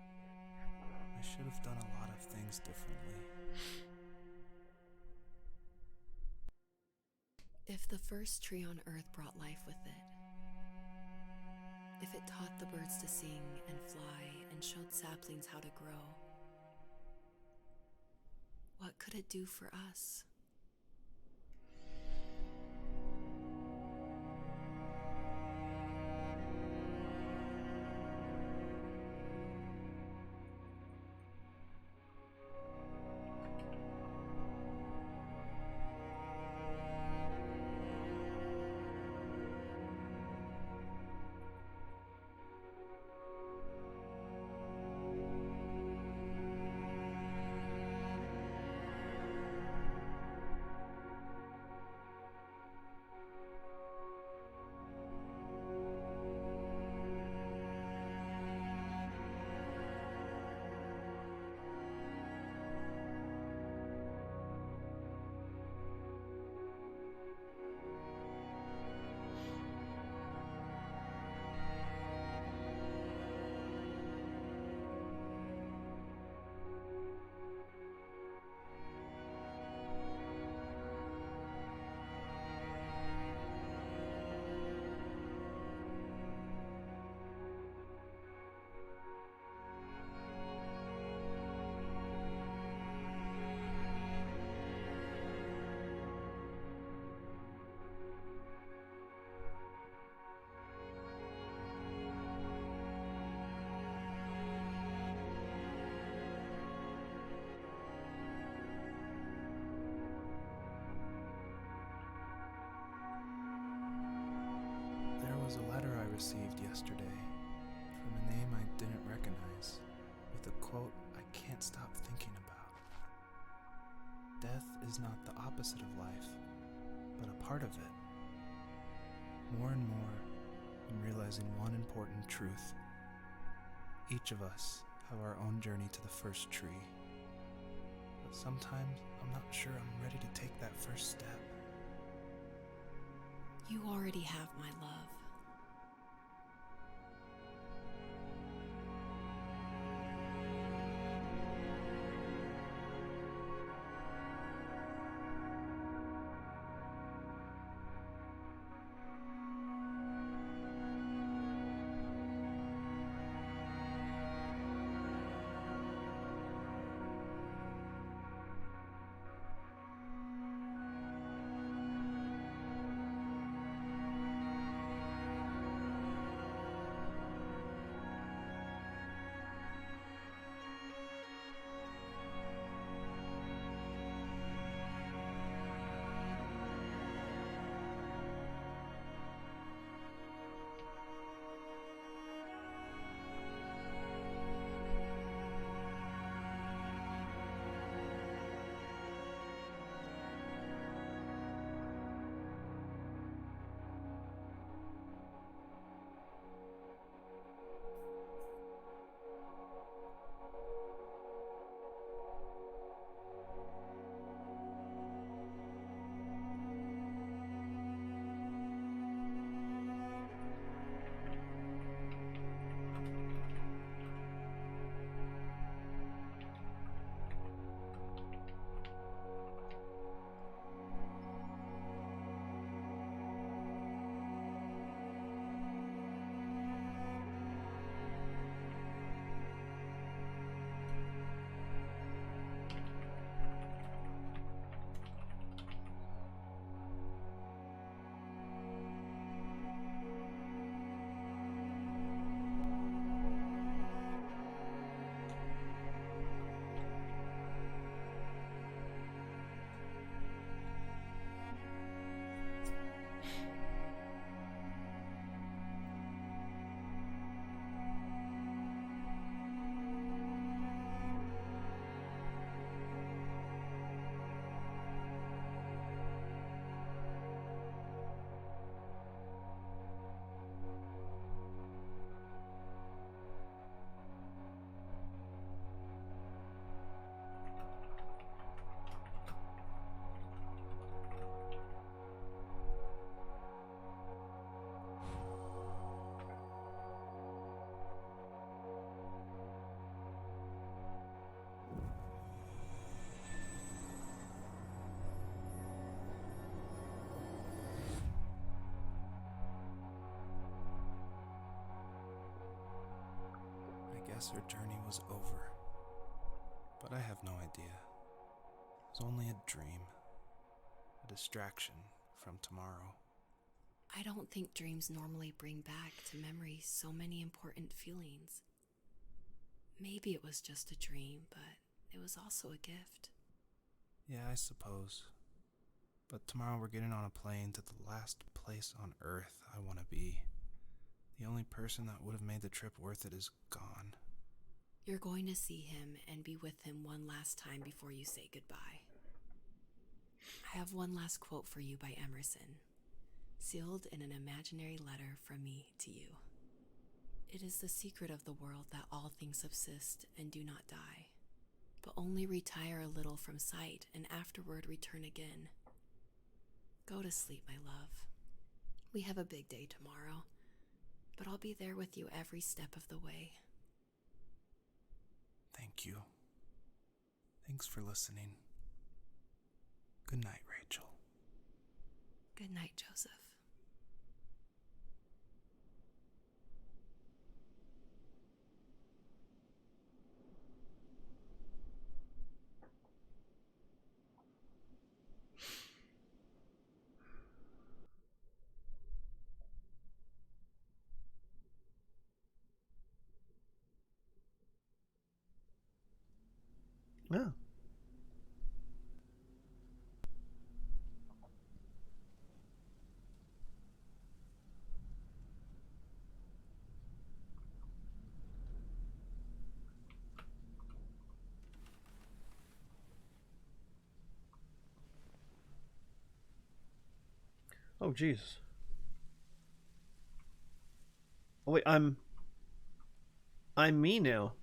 I should have done a lot of things differently. If the first tree on Earth brought life with it, if it taught the birds to sing and fly and showed saplings how to grow, what could it do for us? yesterday from a name I didn't recognize, with a quote I can't stop thinking about. Death is not the opposite of life, but a part of it. More and more, I'm realizing one important truth. Each of us have our own journey to the first tree. But sometimes I'm not sure I'm ready to take that first step. You already have my love. I guess her journey was over. But I have no idea. It was only a dream. A distraction from tomorrow. I don't think dreams normally bring back to memory so many important feelings. Maybe it was just a dream, but it was also a gift. Yeah, I suppose. But tomorrow we're getting on a plane to the last place on Earth I want to be. The only person that would have made the trip worth it is gone. You're going to see him and be with him one last time before you say goodbye. I have one last quote for you by Emerson, sealed in an imaginary letter from me to you. It is the secret of the world that all things subsist and do not die, but only retire a little from sight and afterward return again. Go to sleep, my love. We have a big day tomorrow, but I'll be there with you every step of the way. Thank you. Thanks for listening. Good night, Rachel. Good night, Joseph. Yeah. Oh, jeez. Oh, wait, I'm me now.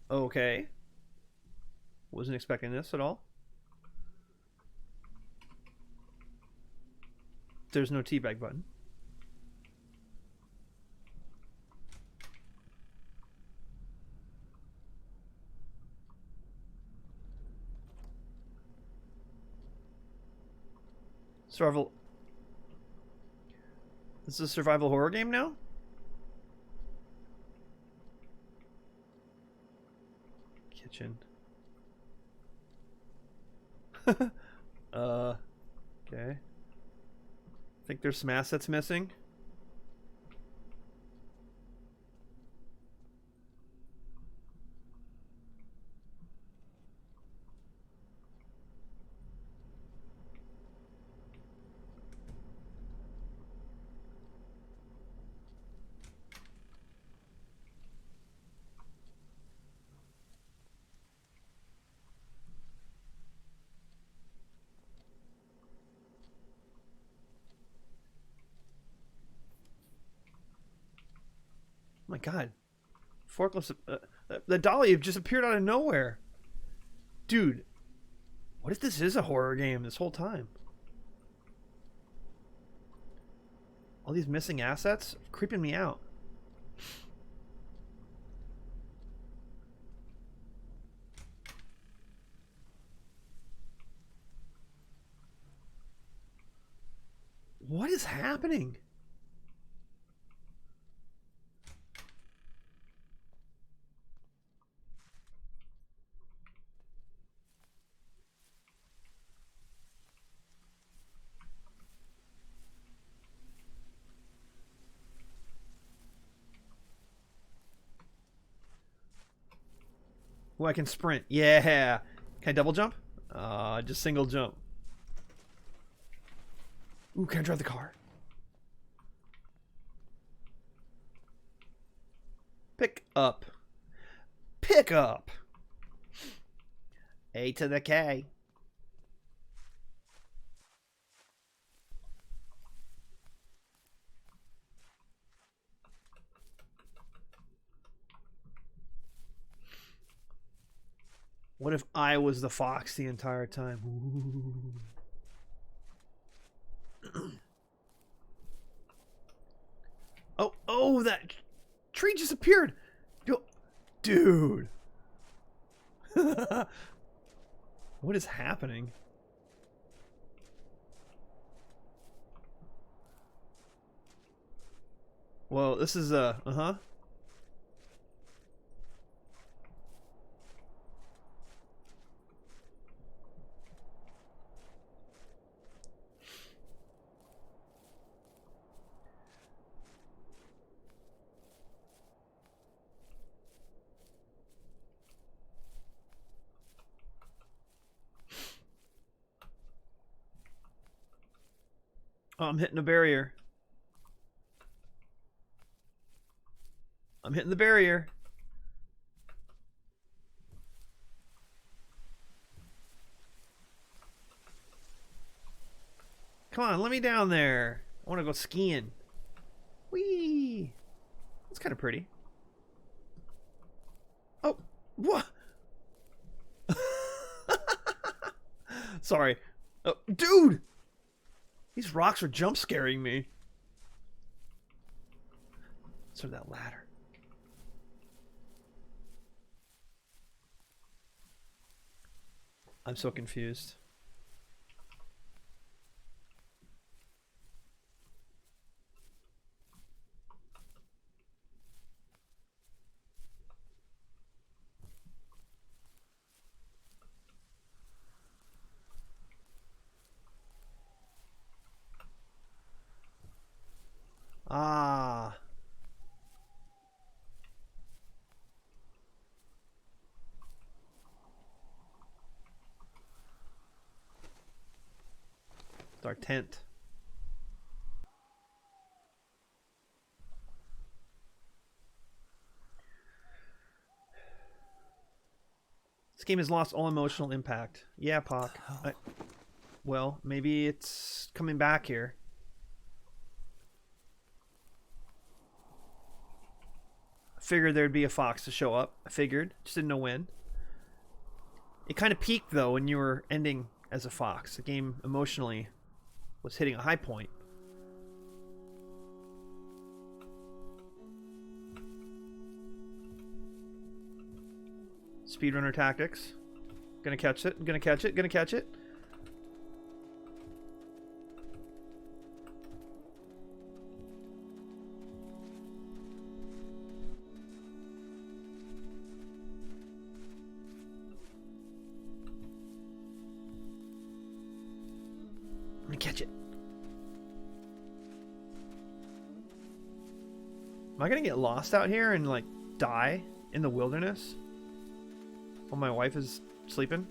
Okay. Wasn't expecting this at all. There's no teabag button. Survival. This is a survival horror game now? Kitchen. Okay. I think there's some assets missing. Oh my god. Forklifts. The dolly just appeared out of nowhere. Dude. What if this is a horror game this whole time? All these missing assets are creeping me out. What is happening? Oh, I can sprint. Yeah. Can I double jump? Just single jump. Ooh, can I drive the car? Pick up. Pick up. A to the K. What if I was the fox the entire time? Ooh. Oh, that tree just appeared. Dude. What is happening? Well, this is uh-huh. Oh, I'm hitting a barrier. I'm hitting the barrier. Come on, let me down there. I want to go skiing. Whee! That's kind of pretty. Oh, what? Sorry. Oh, dude! These rocks are jump scaring me. So that ladder. I'm so confused. Ah. It's our tent. This game has lost all emotional impact. Yeah, Pock. Well, maybe it's coming back here. I figured there'd be a fox to show up. I figured. Just didn't know when. It kind of peaked, though, when you were ending as a fox. The game emotionally was hitting a high point. Speedrunner tactics. Gonna catch it. Gonna catch it. Gonna catch it. I'm gonna catch it. Am I gonna get lost out here and like die in the wilderness while my wife is sleeping?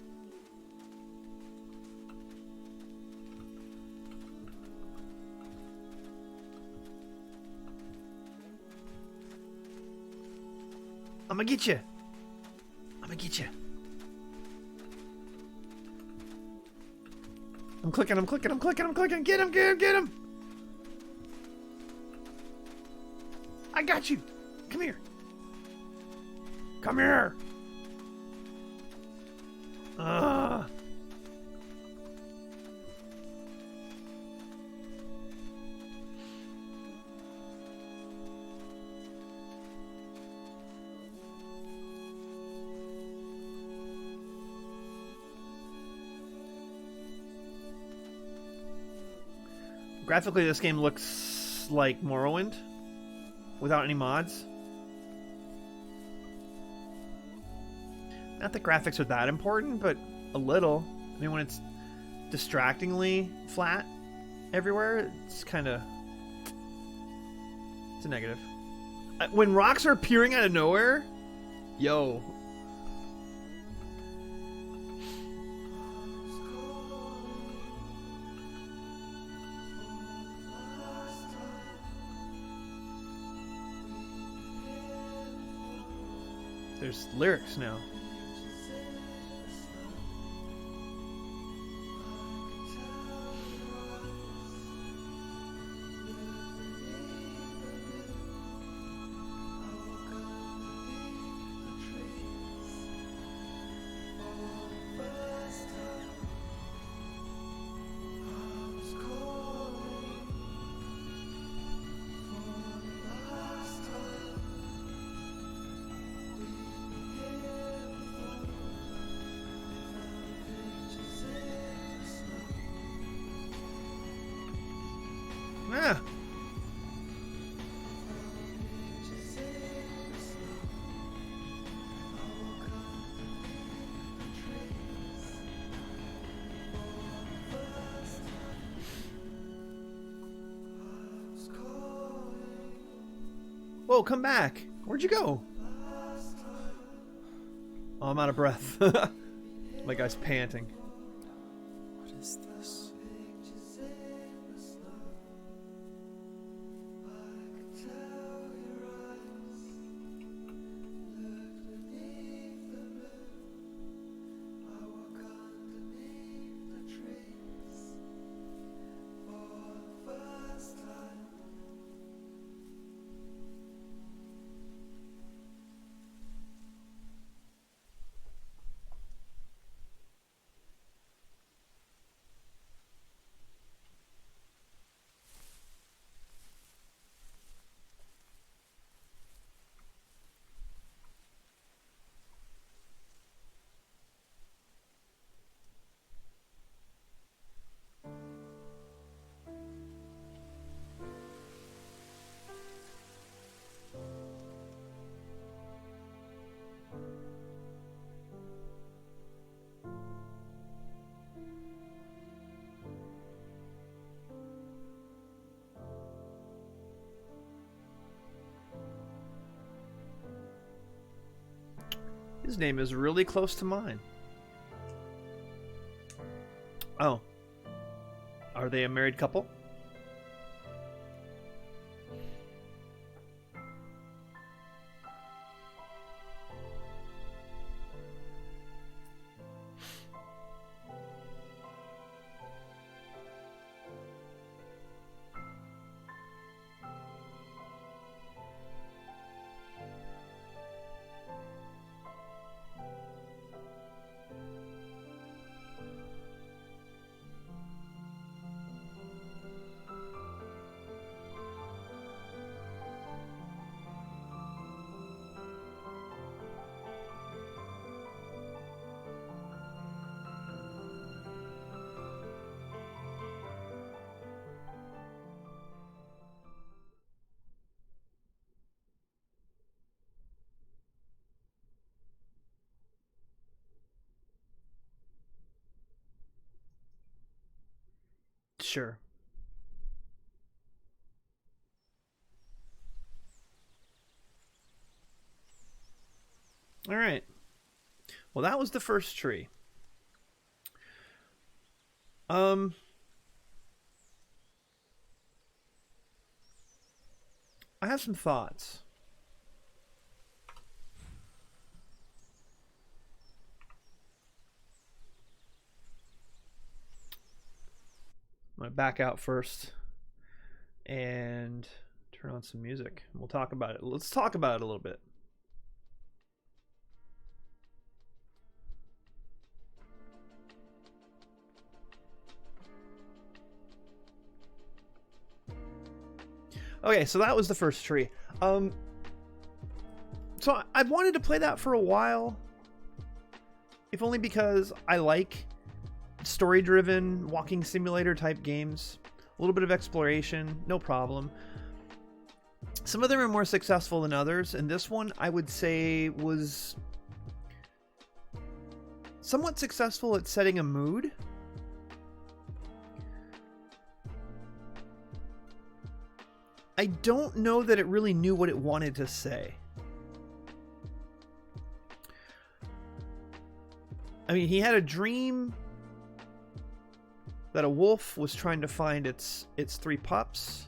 I'm gonna get you. I'm gonna get you. I'm clicking, I'm clicking, I'm clicking, I'm clicking. Get him, get him, get him. I got you. Come here. Come here. Graphically, this game looks like Morrowind without any mods. Not that graphics are that important, but a little. I mean, when it's distractingly flat everywhere, it's kind of... it's a negative. When rocks are appearing out of nowhere, yo. There's lyrics now. Ah. Whoa, come back. Where'd you go? Oh, I'm out of breath. My guy's panting. What is this? His name is really close to mine. Oh. Are they a married couple? Sure. All right. Well, that was the first tree. I have some thoughts. I'm going to back out first and turn on some music. We'll talk about it. Let's talk about it a little bit. Okay, so that was the first tree. So I've wanted to play that for a while, if only because I like story-driven walking simulator type games. A little bit of exploration, no problem. Some of them are more successful than others, and this one I would say was somewhat successful at setting a mood. I don't know that it really knew what it wanted to say. I mean, he had a dream that a wolf was trying to find its three pups,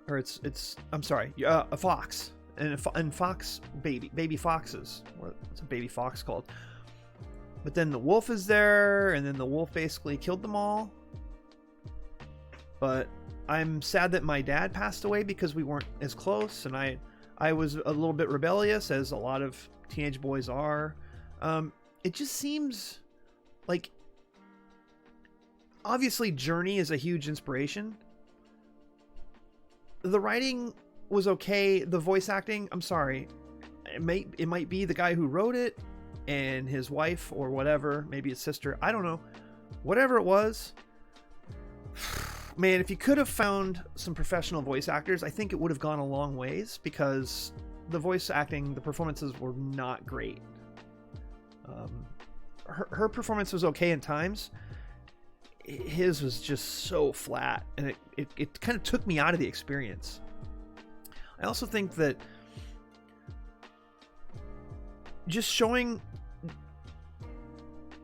or I'm sorry, a fox and fox baby foxes. What's a baby fox called? But then the wolf is there, and then the wolf basically killed them all. But I'm sad that my dad passed away because we weren't as close, and I was a little bit rebellious, as a lot of teenage boys are. It just seems like, obviously Journey is a huge inspiration. The writing was okay. The voice acting, I'm sorry, it might be the guy who wrote it and his wife or whatever, maybe his sister, I don't know. Whatever it was, man, if you could have found some professional voice actors, I think it would have gone a long ways, because the voice acting, the performances were not great. Her performance was okay in times. His was just so flat, and it kind of took me out of the experience. I also think that just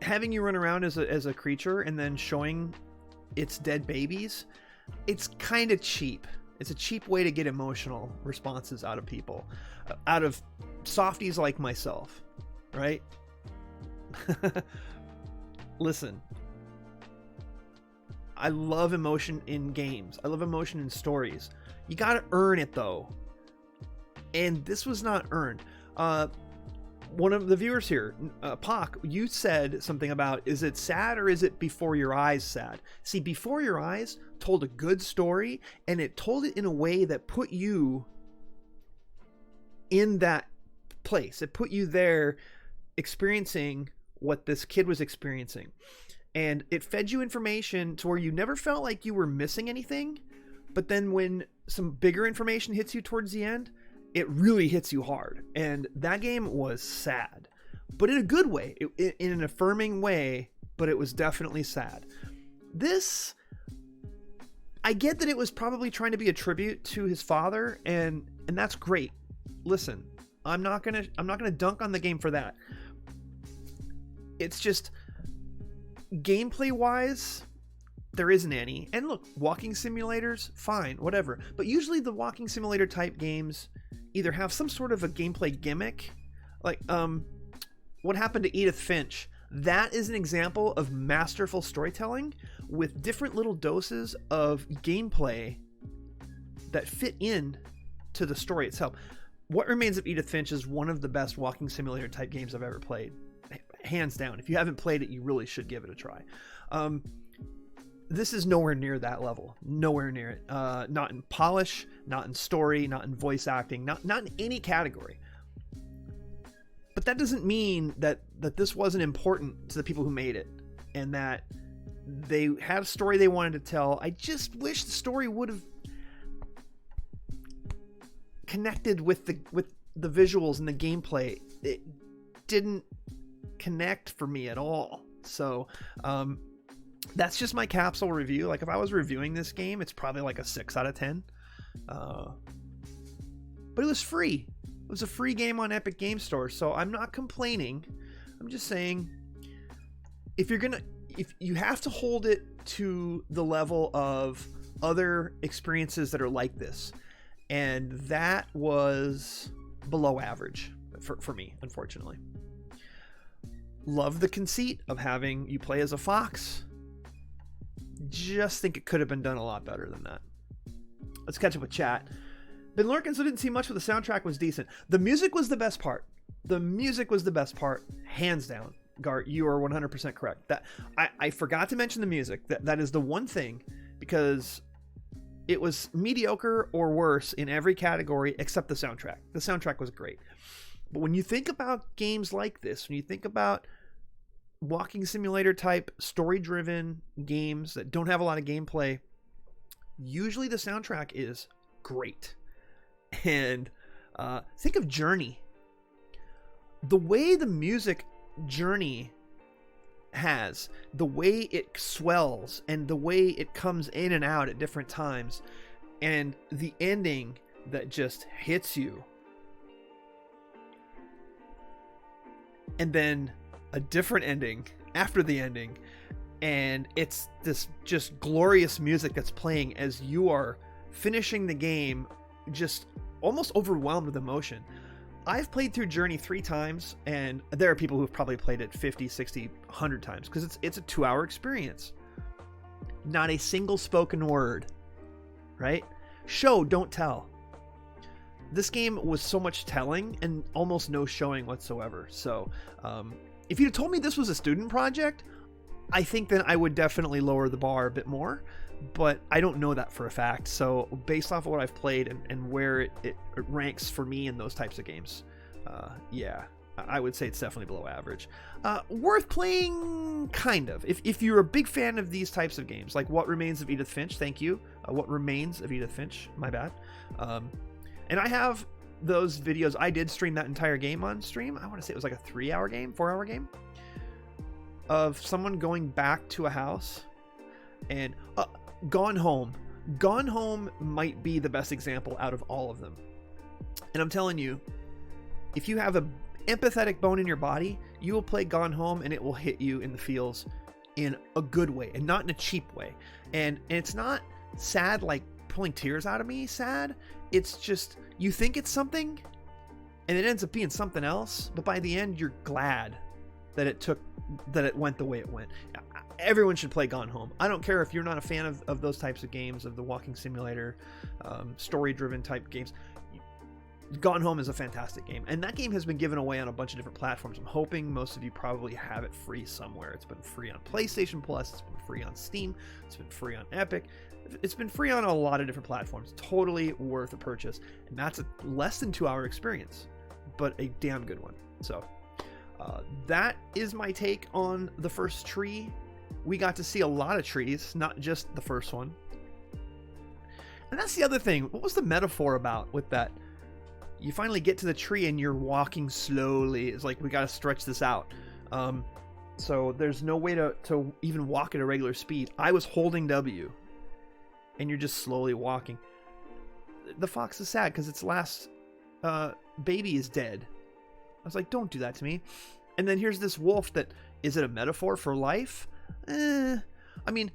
having you run around as a creature and then showing its dead babies, it's kind of cheap. It's a cheap way to get emotional responses out of people, out of softies like myself, right? Listen, I love emotion in games. I love emotion in stories. You gotta earn it though, and this was not earned. One of the viewers here, Pac, you said something about, is it sad or is it Before Your Eyes sad? See, Before Your Eyes told a good story, and it told it in a way that put you in that place. It put you there experiencing what this kid was experiencing. And it fed you information to where you never felt like you were missing anything. But then when some bigger information hits you towards the end, it really hits you hard. And that game was sad, but in a good way, in an affirming way, but it was definitely sad. This, I get that it was probably trying to be a tribute to his father, and that's great. Listen, I'm not gonna dunk on the game for that. It's just, gameplay wise, there isn't any. And look, walking simulators, fine, whatever. But usually the walking simulator type games either have some sort of a gameplay gimmick, like what happened to Edith Finch. That is an example of masterful storytelling with different little doses of gameplay that fit in to the story itself. What Remains of Edith Finch is one of the best walking simulator type games I've ever played. Hands down. If you haven't played it, you really should give it a try. This is nowhere near that level. Nowhere near it. Not in polish, not in story, not in voice acting, not in any category. But that doesn't mean that this wasn't important to the people who made it, and that they had a story they wanted to tell. I just wish the story would have connected with the visuals and the gameplay. It didn't connect for me at all. So That's just my capsule review. Like, if I was reviewing this game, it's probably like a 6 out of 10. But it was free. It was a free game on Epic Game Store, so I'm not complaining. I'm just saying, if you have to hold it to the level of other experiences that are like this, and that was below average for me, unfortunately. Love the conceit of having you play as a fox. Just think it could have been done a lot better than that. Let's catch up with chat. Ben Lurkins didn't see much, but the soundtrack was decent. The music was the best part. The music was the best part, hands down. Gart, you are 100% correct. That I forgot to mention the music. That is the one thing, because it was mediocre or worse in every category except the soundtrack. The soundtrack was great. But when you think about games like this, when you think about walking simulator type story-driven games that don't have a lot of gameplay, usually the soundtrack is great. And think of Journey. The way the music Journey has, the way it swells and the way it comes in and out at different times, and the ending that just hits you, and then a different ending after the ending, and it's this just glorious music that's playing as you are finishing the game, just almost overwhelmed with emotion. I've played through Journey 3 times, and there are people who've probably played it 50, 60, 100 times, because it's a 2-hour experience. Not a single spoken word, right? Show, don't tell. This game was so much telling and almost no showing whatsoever. So, if you'd told me this was a student project, I think then I would definitely lower the bar a bit more. But I don't know that for a fact. So based off of what I've played and where it ranks for me in those types of games, yeah, I would say it's definitely below average. Worth playing, kind of. If you're a big fan of these types of games, like What Remains of Edith Finch, thank you. What Remains of Edith Finch, my bad. And I have those videos. I did stream that entire game on stream. I want to say it was like a 3-hour game, 4-hour game, of someone going back to a house. And Gone Home. Gone Home might be the best example out of all of them. And I'm telling you, if you have an empathetic bone in your body, you will play Gone Home and it will hit you in the feels in a good way and not in a cheap way. And it's not sad, like pulling tears out of me sad. It's just, you think it's something and it ends up being something else, but by the end you're glad that it went the way it went. Everyone should play Gone Home. I don't care if you're not a fan of those types of games, of the walking simulator, story-driven type games. Gone Home is a fantastic game, and that game has been given away on a bunch of different platforms. I'm hoping most of you probably have it free somewhere. It's been free on PlayStation Plus, it's been free on Steam, it's been free on Epic, it's been free on a lot of different platforms. Totally worth a purchase, and that's a less than 2-hour experience, but a damn good one. So that is my take on the first tree. We got to see a lot of trees, not just the first one. And that's the other thing. What was the metaphor about with that? You finally get to the tree and you're walking slowly. It's like, we got to stretch this out. So there's no way to even walk at a regular speed. I was holding W, and you're just slowly walking. The fox is sad because its last baby is dead. I was like, don't do that to me. And then here's this wolf that, is it a metaphor for life? I mean,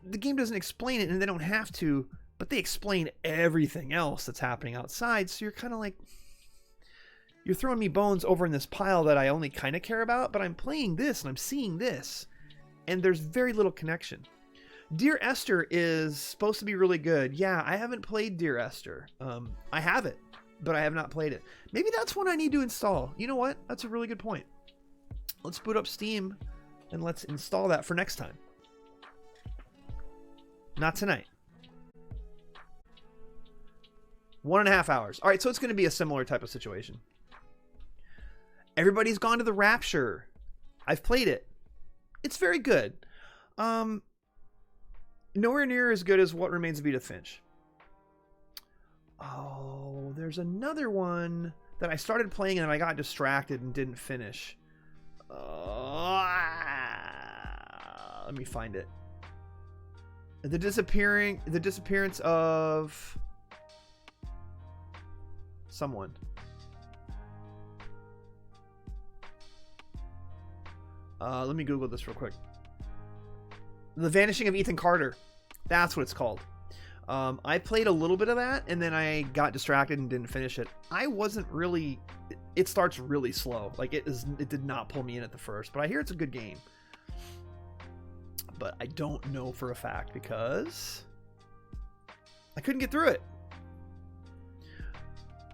the game doesn't explain it, and they don't have to, but they explain everything else that's happening outside, so you're kind of like, you're throwing me bones over in this pile that I only kind of care about, but I'm playing this, and I'm seeing this, and there's very little connection. Dear Esther is supposed to be really good. Yeah, I haven't played Dear Esther. I have it, but I have not played it. Maybe that's one I need to install. You know what? That's a really good point. Let's boot up Steam and let's install that for next time. Not tonight. 1.5 hours. All right, so it's going to be a similar type of situation. Everybody's Gone to the Rapture. I've played it. It's very good. Nowhere near as good as What Remains of Edith Finch. Oh, there's another one that I started playing and I got distracted and didn't finish. Let me find it. The disappearance of someone. Let me Google this real quick. The Vanishing of Ethan Carter. That's what it's called. I played a little bit of that, and then I got distracted and didn't finish it. I wasn't really... It starts really slow. Like, it did not pull me in at the first, but I hear it's a good game. But I don't know for a fact because I couldn't get through it.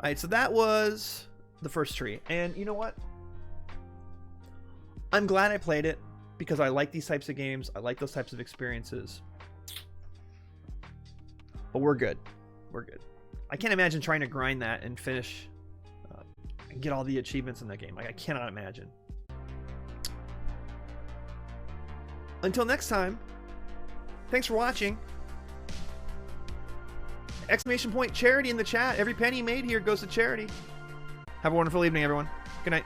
Alright, so that was the first tree. And you know what? I'm glad I played it because I like these types of games. I like those types of experiences. But we're good. We're good. I can't imagine trying to grind that and finish and get all the achievements in that game. Like, I cannot imagine. Until next time, thanks for watching. Exclamation point charity in the chat. Every penny made here goes to charity. Have a wonderful evening, everyone. Good night.